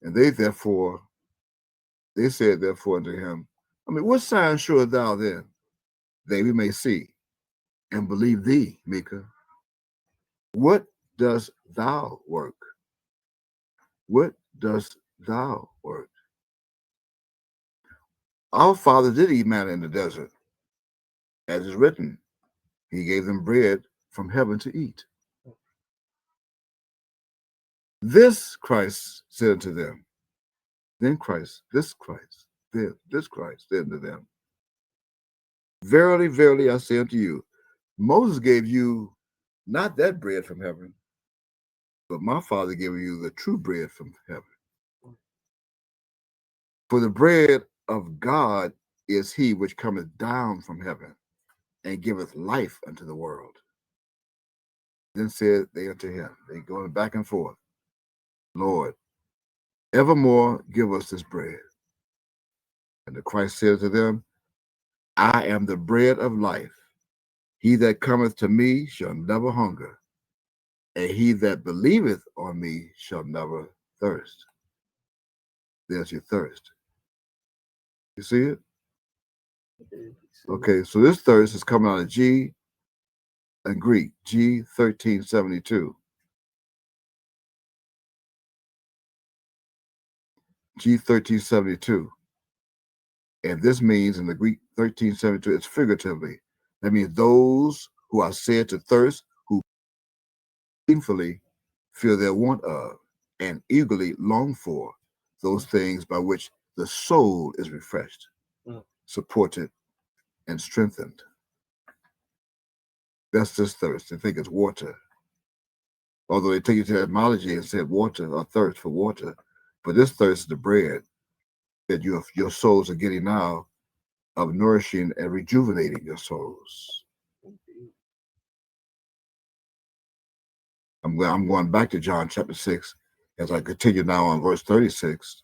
And they said therefore unto him, what sign showest thou then, that we may see and believe thee, Micah? What dost thou work? What dost thou work? Our fathers did eat manna in the desert, as is written, he gave them bread from heaven to eat. This Christ said unto them. Then this Christ said unto them, verily, verily, I say unto you, Moses gave you not that bread from heaven, but my Father gave you the true bread from heaven. For the bread of God is he which cometh down from heaven, and giveth life unto the world. Then said they unto him, they going back and forth, Lord, evermore give us this bread. And the Christ said to them, I am the bread of life. He that cometh to me shall never hunger, and he that believeth on me shall never thirst. There's your thirst. You see it? Okay, so this thirst is coming out of G and Greek, G1372. G1372. And this means in the Greek 1372, it's figuratively. That means those who are said to thirst, who painfully feel their want of and eagerly long for those things by which the soul is refreshed, supported, and strengthened. That's this thirst. They think it's water. Although they take you to the etymology and said water or thirst for water, but this thirst is the bread that your souls are getting now of nourishing and rejuvenating your souls. I'm going back to John chapter 6 as I continue now on verse 36.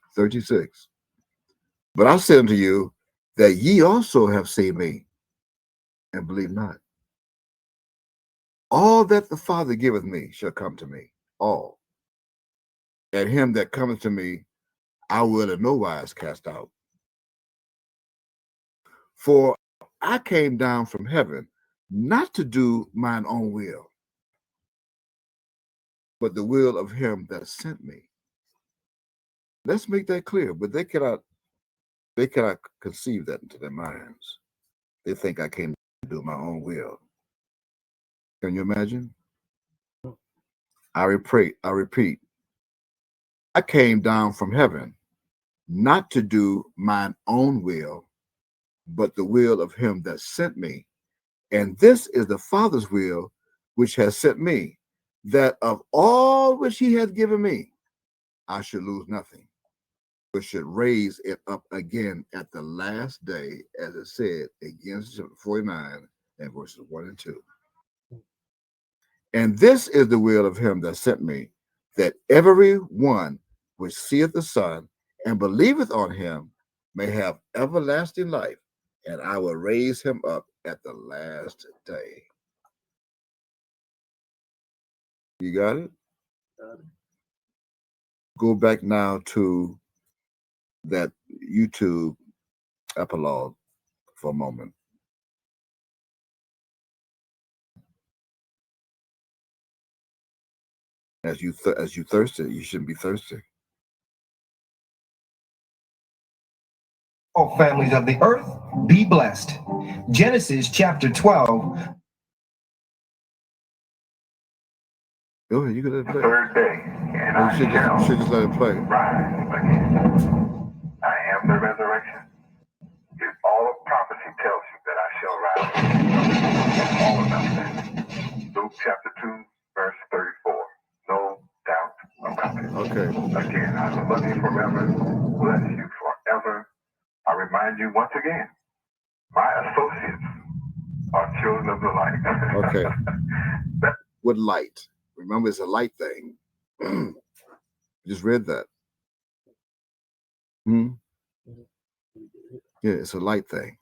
But I say unto you that ye also have seen me and believe not. All that the Father giveth me shall come to me, all. And him that cometh to me, I will in no wise cast out. For I came down from heaven not to do mine own will, but the will of him that sent me. Let's make that clear. But they cannot conceive that into their minds. They think I came to do my own will. Can you imagine? I repeat, I came down from heaven not to do mine own will, but the will of him that sent me. And this is the Father's will which has sent me, that of all which he hath given me, I should lose nothing, but should raise it up again at the last day, as it said in Genesis 49 and verses 1 and 2. And this is the will of him that sent me, that every one which seeth the Son and believeth on him may have everlasting life, and I will raise him up at the last day. You got it? Go back now to that YouTube epilogue for a moment. As you thirsty, you shouldn't be thirsty. All families of the earth, be blessed. Genesis chapter 12. Go ahead, you can let it play. Third day, and I You should just let it play. rise again. I am the resurrection. If all of prophecy tells you that I shall rise, all about that. Luke chapter 2, verse 34. No doubt about it. Okay. Again, I love you forever, bless you forever. I remind you once again, my associates are children of the light. Okay. What light? Remember, it's a light thing. Just read that. Yeah, it's a light thing.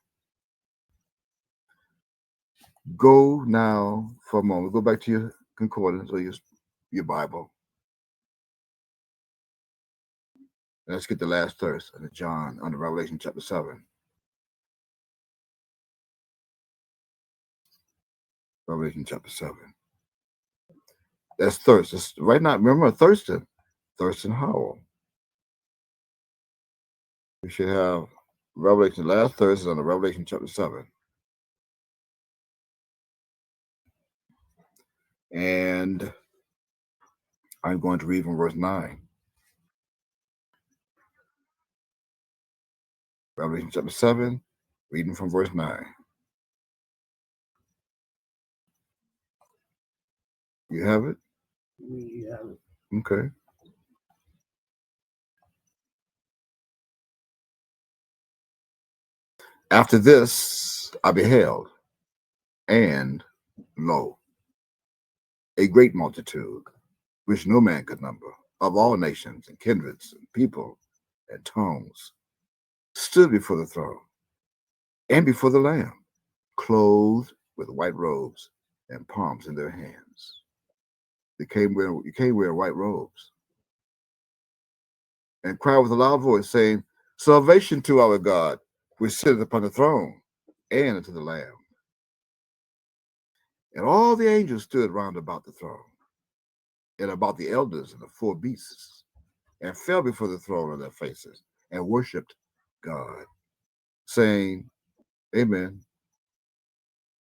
Go now for a moment. Go back to your concordance or your Bible. Let's get the last verse under John, under Revelation chapter 7. Revelation chapter 7. That's thirst. It's right now, remember Thurston Howell. We should have Revelation, last Thursday on the Revelation chapter 7. And I'm going to read from verse 9. Revelation chapter 7, reading from verse 9. You have it? We have it. Okay. After this, I beheld, and lo, a great multitude, which no man could number, of all nations and kindreds and people and tongues, stood before the throne and before the Lamb, clothed with white robes and palms in their hands. You can't wear white robes. And cried with a loud voice, saying, Salvation to our God, which sitteth upon the throne, and unto the Lamb. And all the angels stood round about the throne, and about the elders and the four beasts, and fell before the throne on their faces, and worshipped God, saying, Amen.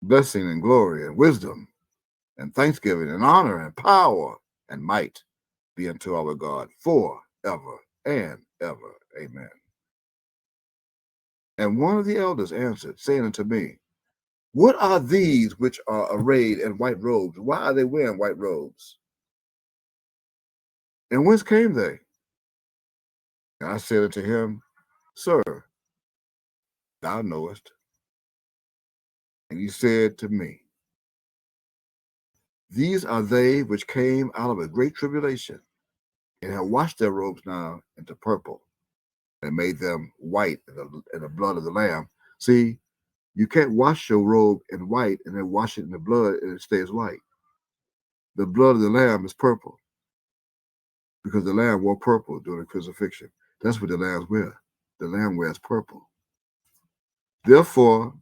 Blessing and glory and wisdom and thanksgiving and honor and power and might be unto our God forever and ever. Amen. And one of the elders answered, saying unto me, what are these which are arrayed in white robes? Why are they wearing white robes? And whence came they? And I said unto him, Sir, thou knowest. And he said to me, these are they which came out of a great tribulation, and have washed their robes now into purple, and made them white in the blood of the Lamb. See, you can't wash your robe in white and then wash it in the blood and it stays white. The blood of the Lamb is purple, because the Lamb wore purple during the crucifixion. That's what the Lambs wear. The Lamb wears purple. Therefore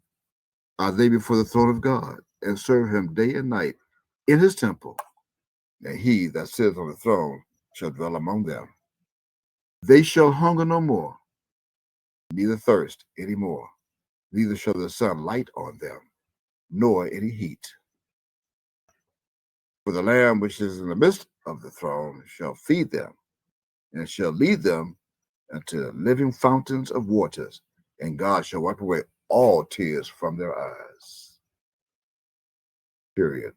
are they before the throne of God, and serve him day and night in his temple. And he that sitteth on the throne shall dwell among them. They shall hunger no more, neither thirst any more, neither shall the sun light on them, nor any heat. For the Lamb which is in the midst of the throne shall feed them, and shall lead them unto living fountains of waters, and God shall wipe away all tears from their eyes. Period.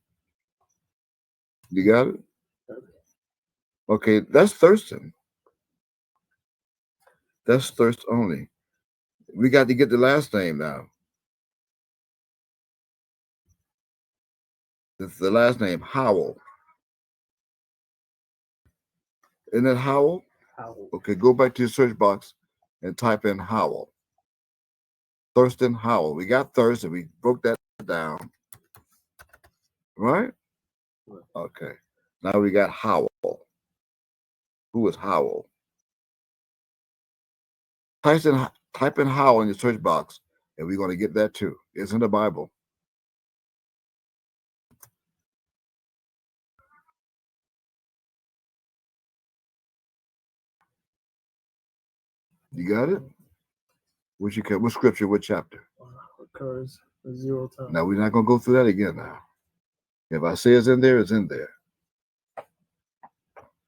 You got it? Okay, that's thirsting. That's thirst only. We got to get the last name now. The last name, Howell. Isn't it Howell? Howell. Okay, go back to your search box and type in Howell. Thurston Howell. We got Thurston. We broke that down. Right? Okay. Now we got Howell. Who is Howell? Type in Howell in your search box, and we're going to get that too. It's in the Bible. You got it? What scripture, what chapter? Occurs 0 times. Now, we're not going to go through that again now. If I say it's in there, it's in there.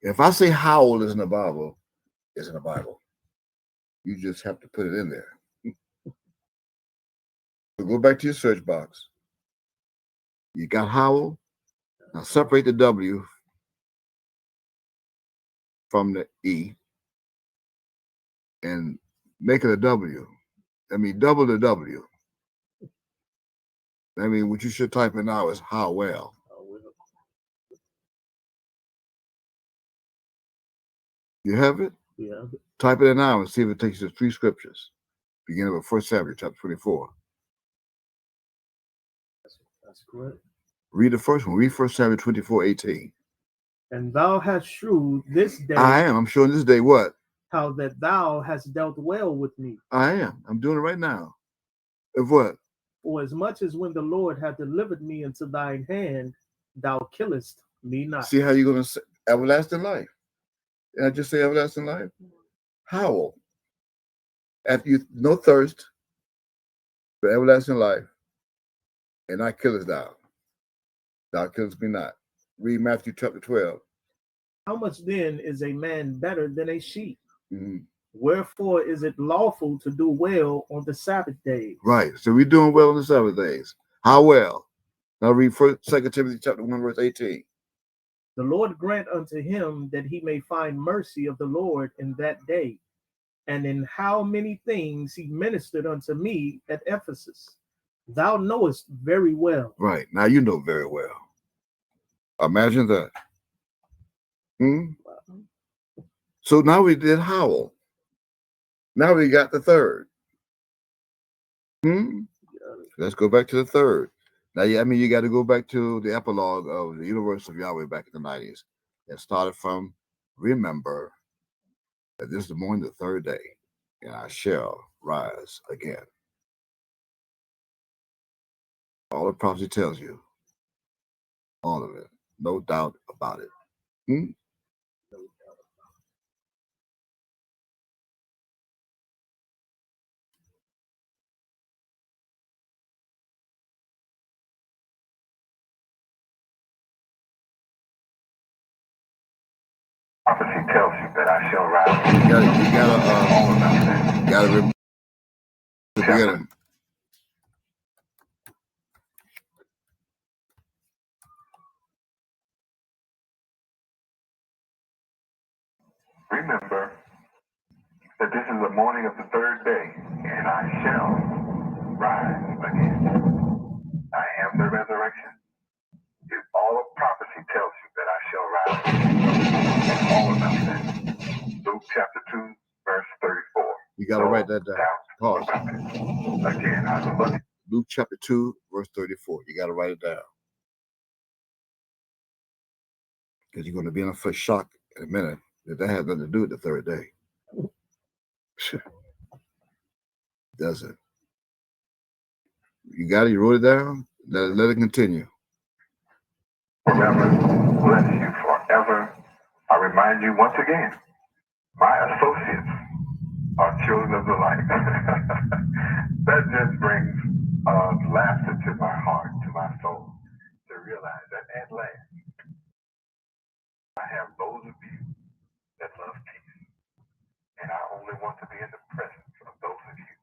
If I say Howell is in the Bible, it's in the Bible. You just have to put it in there. So go back to your search box. You got Howell. Now separate the W from the E and make it a W. I mean, double the W. I mean, what you should type in now is Howell. You have it? Yeah. Type it in now and see if it takes you to 3 scriptures, beginning with 1 Samuel chapter 24. That's correct. Read the first one. Read 1 Samuel 24:18. And thou hast shewed this day. I'm showing this day what? How that thou hast dealt well with me. I am. I'm doing it right now. Of what? For as much as when the Lord hath delivered me into thine hand, thou killest me not. See how you're going to say everlasting life. Did I just say everlasting life? Howell. After you no thirst for everlasting life, and I killest thou. Thou killest me not. Read Matthew chapter 12. How much then is a man better than a sheep? Mm-hmm. Wherefore is it lawful to do well on the Sabbath day? Right. So we're doing well on the Sabbath days. How well? Now read 2 Timothy chapter 1, verse 18. The Lord grant unto him that he may find mercy of the Lord in that day. And in how many things he ministered unto me at Ephesus. Thou knowest very well. Right. Now you know very well. Imagine that. So now we did Howell. Now we got the third. Let's go back to the third. Now, you got to go back to the epilogue of the Universe of Yahweh back in the 90s. It started from, remember that this is the morning of the third day, and I shall rise again. All the prophecy tells you. All of it. No doubt about it. Prophecy tells you that I shall rise. You gotta remember the beginning. Remember that this is the morning of the third day, and I shall rise again. I am the resurrection. If all of prophecy tells you that I shall rise again, all about that. Luke chapter 2, verse 34. You gotta write that down. Pause. Again, I will look. Luke chapter 2, verse 34. You gotta write it down. Because you're gonna be in a first shock in a minute that has nothing to do with the third day. Does it? You got it? You wrote it down? Let it continue. Forever, bless you forever. I remind you once again, my associates are children of the light. That just brings laughter to my heart, to my soul, to realize that at last, I have those of you that love peace. And I only want to be in the presence of those of you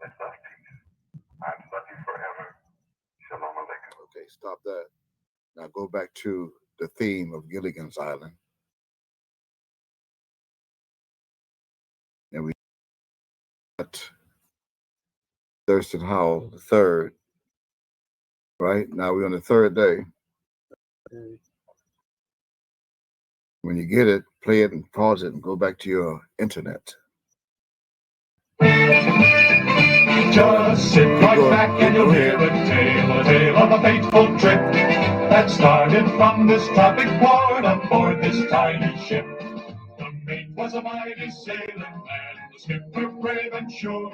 that love peace. I love you forever. Shalom Aleichem. Okay, stop that. Now go back to the theme of Gilligan's Island. And we got Thurston Howell the third. Right? Now we're on the third day. When you get it, play it and pause it and go back to your internet. Just sit right back and you'll hear a tale of a fateful trip that started from this tropic port aboard this tiny ship. The mate was a mighty sailing man, the skipper brave and sure.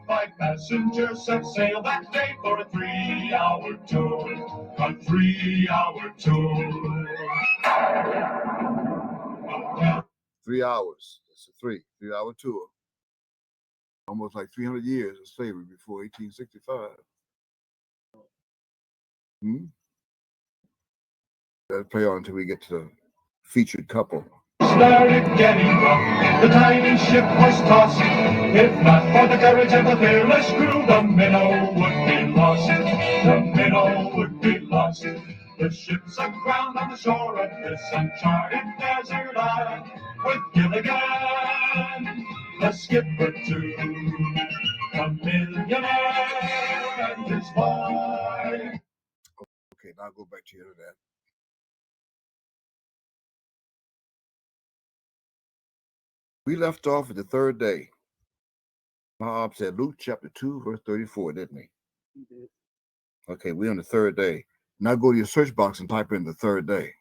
5 passengers set sail that day for a 3-hour tour. A 3-hour tour. 3 hours. It's a 3-hour tour. Almost like 300 years of slavery before 1865. That'll play on until we get to the featured couple. Started getting rough, the tiny ship was tossed. If not for the courage of the fearless crew, the minnow would be lost. The minnow would be lost. The ship's aground on the shore of this uncharted desert island, with Gilligan, the skipper too, a millionaire and his wife. Okay, now go back to your internet. We left off at the third day. Bob said Luke chapter 2, verse 34, didn't he? He did. Okay, we're on the third day. Now go to your search box and type in the third day.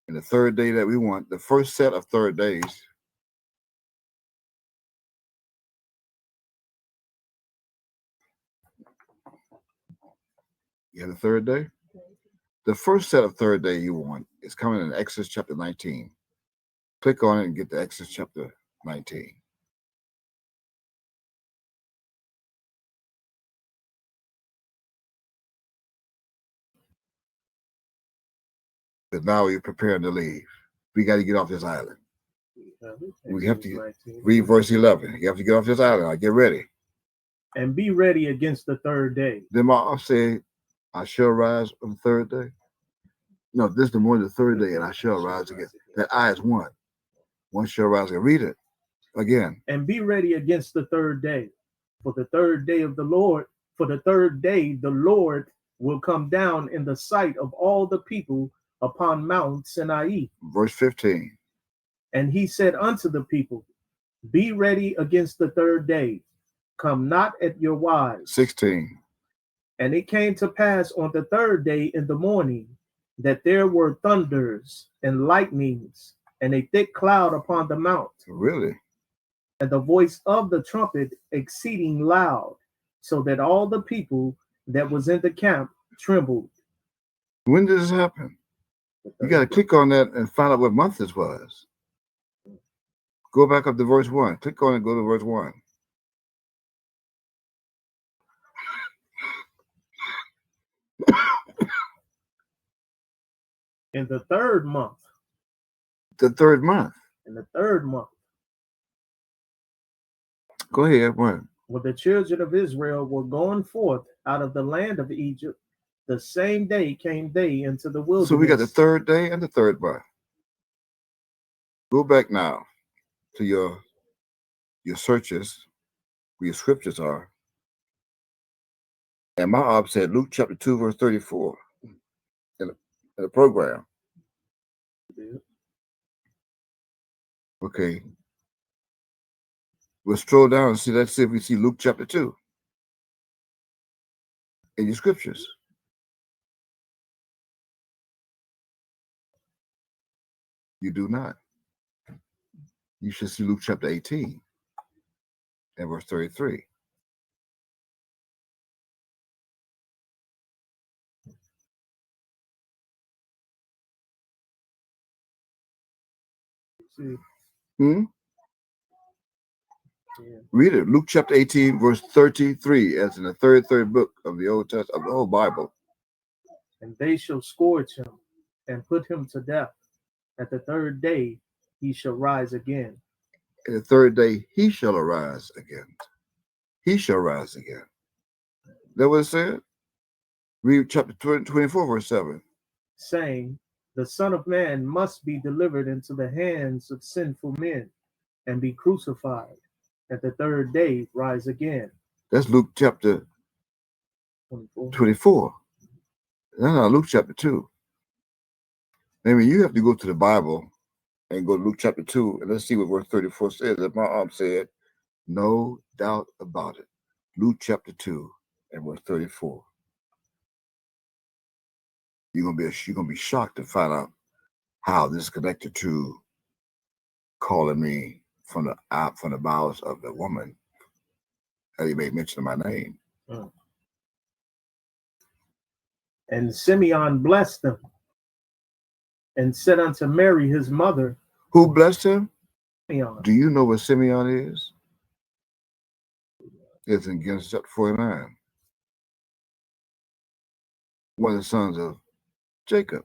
And the third day that we want, the first set of third days. You have the third day? The first set of third day you want is coming in Exodus chapter 19. Click on it and get to Exodus chapter 19. Because now you're preparing to leave. We got to get off this island. We have to read verse 11. You have to get off this island. Now get ready. And be ready against the third day. Then I'll say, I shall rise on the third day. No, this is the morning of the third day, and I shall rise again. That I is one. One shall rise again. Read it again. And be ready against the third day. For the third day of the Lord, for the third day the Lord will come down in the sight of all the people upon Mount Sinai. Verse 15. And he said unto the people, be ready against the third day. Come not at your wives. 16. And it came to pass on the third day in the morning that there were thunders and lightnings and a thick cloud upon the mount. Really? And the voice of the trumpet exceeding loud, so that all the people that was in the camp trembled. When did this happen? You got to click on that and find out what month this was. Go back up to verse 1. Click on it, go to verse 1. In the third month, The third month. in the third month, Go ahead. What? when the children of Israel were going forth out of the land of Egypt, the same day came they into the wilderness. So we got the third day and the third month. Go back now to your searches, where your scriptures are. And my op said Luke chapter 2, verse 34 in the program. Okay. We'll scroll down and see. Let's see if we see Luke chapter 2 in your scriptures. You do not. You should see Luke chapter 18 and verse 33. See, Hmm? yeah. Read it. Luke chapter 18, verse 33, as in the third book of the Old Testament, of the whole Bible. And they shall scourge him and put him to death. At the third day he shall rise again. And the third day he shall arise again. He shall rise again. That what it said? Read chapter 24, verse 7. Saying, the Son of Man must be delivered into the hands of sinful men and be crucified. At the third day rise again. That's Luke chapter 24. 24. No, Luke chapter 2. Maybe you have to go to the Bible and go to Luke chapter 2, and let's see what verse 34 says. As my aunt said, no doubt about it. Luke chapter 2 and verse 34. You're gonna be shocked to find out how this is connected to calling me from the bowels of the woman that he made mention of my name. And Simeon blessed them and said unto Mary his mother, Who blessed him? Simeon. Do you know what Simeon is? It's in Genesis chapter 49. One of the sons of Jacob.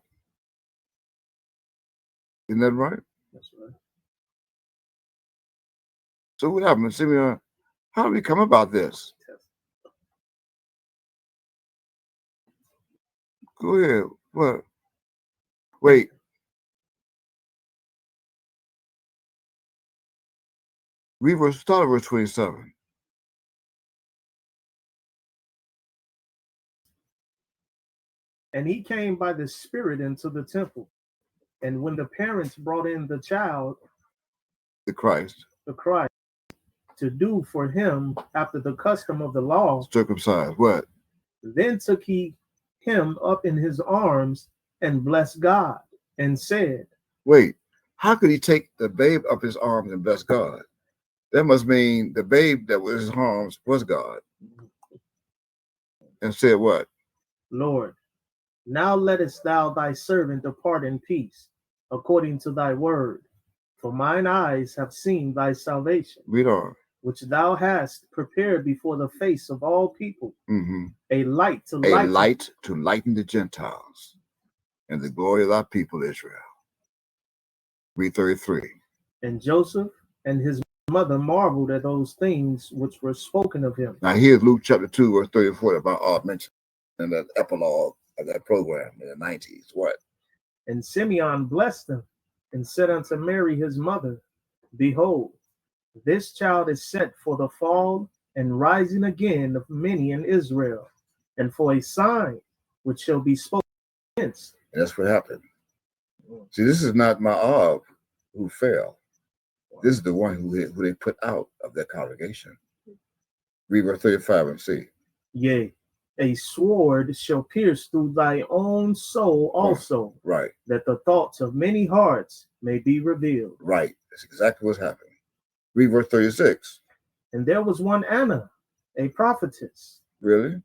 Isn't that right? That's right. So what happened, Simeon? How did we come about this? Go ahead. What? Wait. Start at verse 27. And he came by the Spirit into the temple. And when the parents brought in the child, The Christ. to do for him after the custom of the law, Circumcised. What? then took he him up in his arms and blessed God and said, Wait. How could he take the babe up his arms and bless God? That must mean the babe that was his arms was God. And said what? Lord, now lettest thou thy servant depart in peace, according to thy word. For mine eyes have seen thy salvation, Read on. which thou hast prepared before the face of all people, a light to lighten the Gentiles, and the glory of thy people Israel. Read 33. And Joseph and his mother marveled at those things which were spoken of him. Now here's Luke chapter 2, verse 34 that I mentioned in that epilogue of that program in the 90s. What? And Simeon blessed them and said unto Mary his mother, Behold, this child is set for the fall and rising again of many in Israel, and for a sign which shall be spoken against. And that's what happened. See, this is not Ma'ab who fell. This is the one who they put out of their congregation. Read verse 35 and see. Yea, a sword shall pierce through thy own soul also, Right. that the thoughts of many hearts may be revealed. Right. That's exactly what's happening. Read verse 36. And there was one Anna, a prophetess. Really?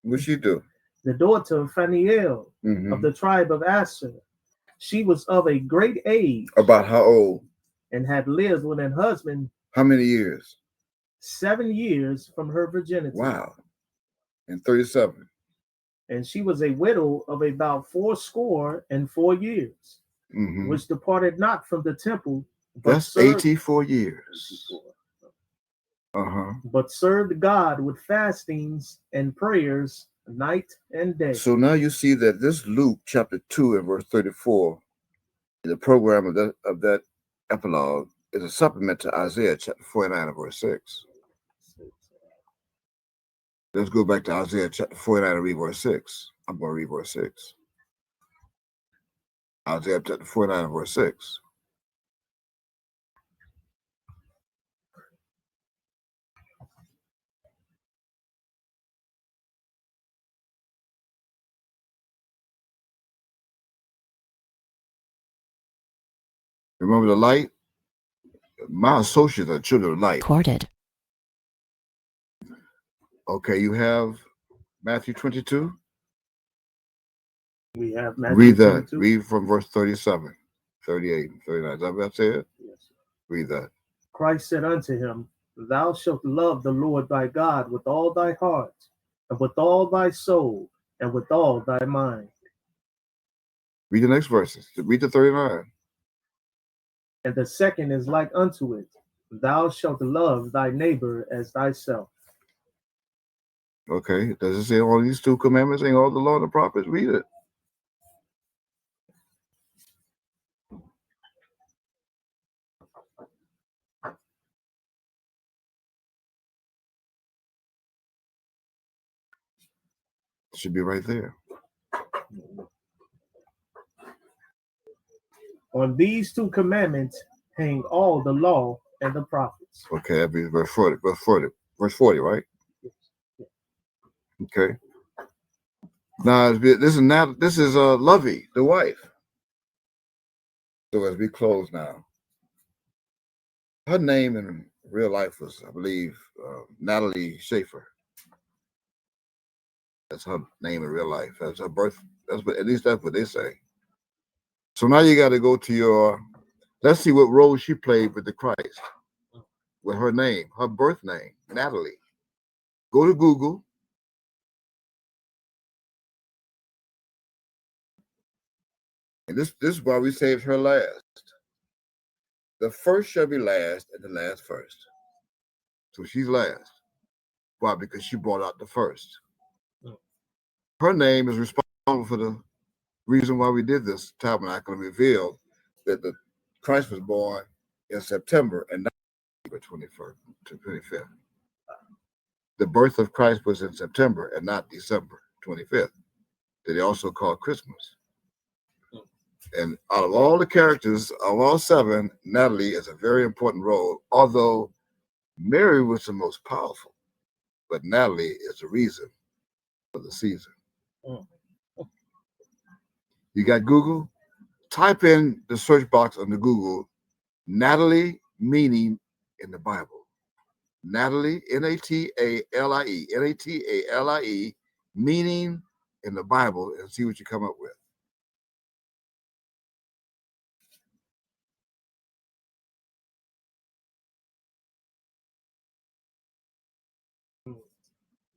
What'd she do? The daughter of Phanuel of the tribe of Asher. She was of a great age. About how old? And had lived with an husband. How many years? 7 years from her virginity. Wow. And 37. And she was a widow of about 84 years, Mhm. which departed not from the temple, That's served, 84 years. but served God with fastings and prayers night and day. So now you see that this Luke chapter 2 and verse 34, the program of that epilogue is a supplement to Isaiah chapter 49 and verse 6. Let's go back to Isaiah chapter 49 and read verse 6. I'm going to read verse 6. Isaiah chapter 49 and verse 6. Remember the light? My associates are children of light. Recorded. Okay, you have Matthew 22. We have Matthew Read that. 22. Read from verse 37, 38, and 39. Is that what I said? Yes. Read that. Christ said unto him, Thou shalt love the Lord thy God with all thy heart, and with all thy soul, and with all thy mind. Read the next verses. Read the 39. And the second is like unto it, Thou shalt love thy neighbor as thyself. Okay. Does it say all these two commandments and all the law and the prophets? Read it. It should be right there. On these two commandments hang all the law and the prophets. Okay, that be verse 40. Verse 40, right? Okay. Now this is Lovey, the wife. So as we close now, her name in real life was, I believe, Natalie Schaefer. That's her name in real life. That's her birth. At least that's what they say. So now you got to go to let's see what role she played with the Christ. With her name, her birth name, Natalie. Go to Google. And this is why we saved her last. The first shall be last, and the last first. So she's last. Why? Because she brought out the first. Her name is responsible for the reason why we did this tabernacle and revealed that the Christ was born in September and not December 21st to 25th. The birth of Christ was in September and not December 25th, that they also call Christmas. And out of all the characters, of all seven, Natalie is a very important role, although Mary was the most powerful. But Natalie is the reason for the season. You got Google? Type in the search box under Google, Natalie meaning in the Bible. Natalie, N-A-T-A-L-I-E, N-A-T-A-L-I-E, meaning in the Bible, and see what you come up with.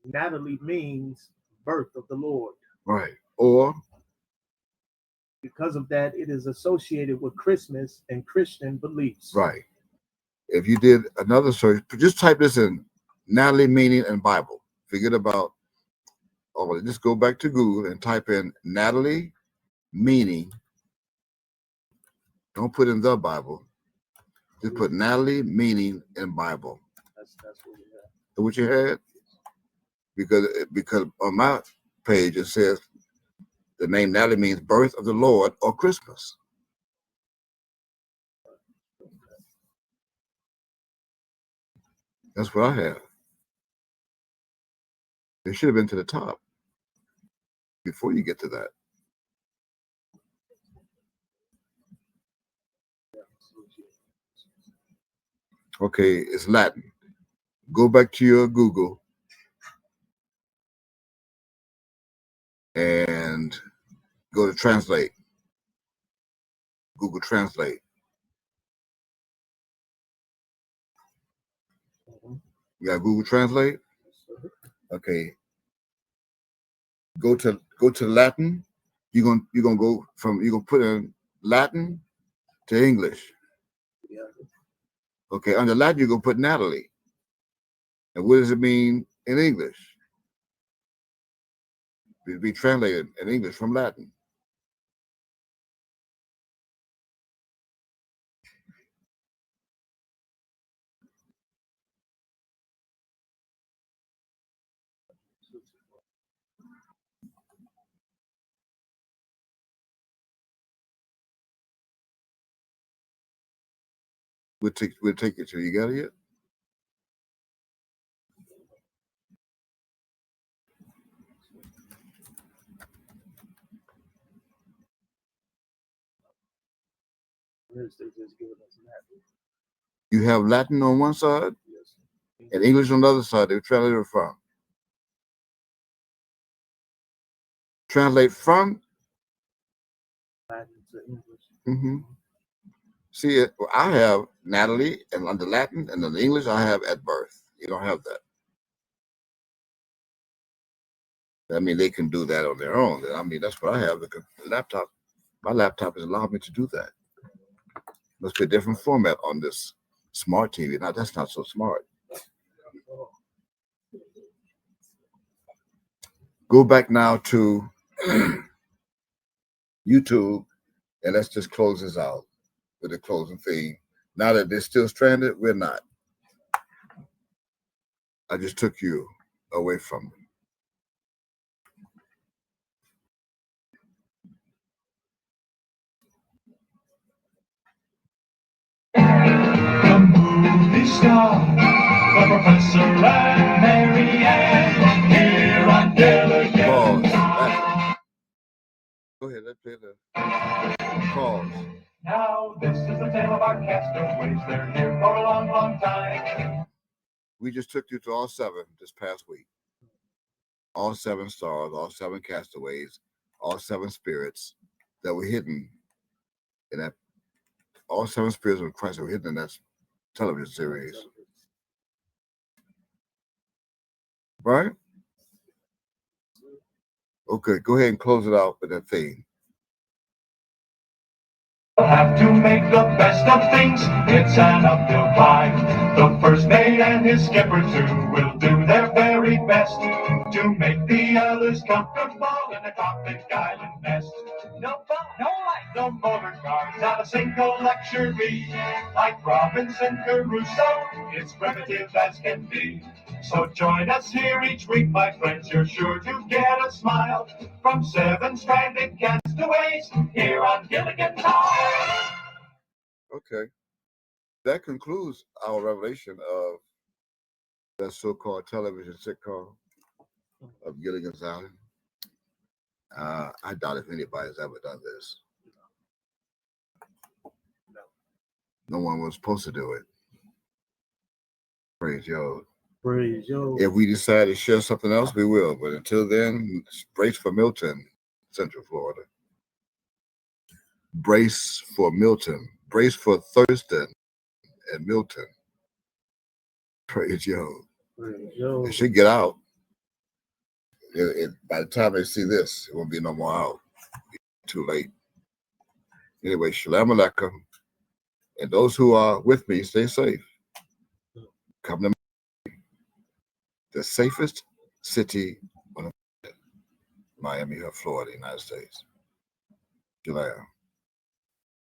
Natalie means birth of the Lord. Right. Or because of that, it is associated with Christmas and Christian beliefs. Right. If you did another search, just type this in, Natalie meaning and Bible. Forget about, just go back to Google and type in Natalie meaning. Don't put in the Bible. Just put Natalie meaning in Bible. That's what we have. So what you had? Because on my page it says the name Natalie means birth of the Lord or Christmas. That's what I have. It should have been to the top before you get to that. Okay, it's Latin. Go back to your Google and go to translate. Google Translate. You got Google Translate? Okay. go to Latin. You're gonna put in Latin to English. Yeah. Okay, under Latin you're gonna put Natalie. And what does it mean in English? It'd be translated in English from Latin. We'll take it to you. Got it yet? Yes, they just give us Latin. You have Latin on one side Yes. and English on the other side. They translate it from. Translate from. Latin to English. Mm-hmm. See it. Well, I have Natalie, and under Latin, and under English, I have at birth. You don't have that. I mean, they can do that on their own. I mean, that's what I have. The laptop, my laptop has allowed me to do that. Must be a different format on this smart TV. Now, that's not so smart. Go back now to YouTube, and let's just close this out with the closing theme. Now that they're still stranded, we're not. I just took you away from them. The movie star, the Professor and Mary Ann, here on Gilligan's Island. Go ahead, let's play the pause. Now this is the tale of our castaways. They're here for a long, long time. We just took you to all 7 this past week. All 7 stars, all 7 castaways, all 7 spirits that were hidden in that. All 7 spirits of Christ that were hidden in that television series. Right? Okay, go ahead and close it out with that theme. We'll have to make the best of things. It's an uphill climb. The first mate and his skipper too will do their very best to make the others comfortable in a tropic island nest. No fun, no light, no motor cars, not a single luxury. Like Robinson Crusoe, it's primitive as can be. So join us here each week, my friends. You're sure to get a smile from 7 stranded castaways here on Gilligan's Island. Okay. That concludes our revelation of that so-called television sitcom of Gilligan's Island. I doubt if anybody's ever done this. No one was supposed to do it. Praise Yod. Praise Yod. If we decide to share something else, we will. But until then, brace for Milton, Central Florida. Brace for Milton. Brace for Thurston and Milton. Praise Yod. Praise Yod. It should get out. By the time they see this, it won't be no more out. Too late. Anyway, Shalom Aleichem. And those who are with me, stay safe. Come to the safest city on the planet, Miami, Florida, United States. Shalom.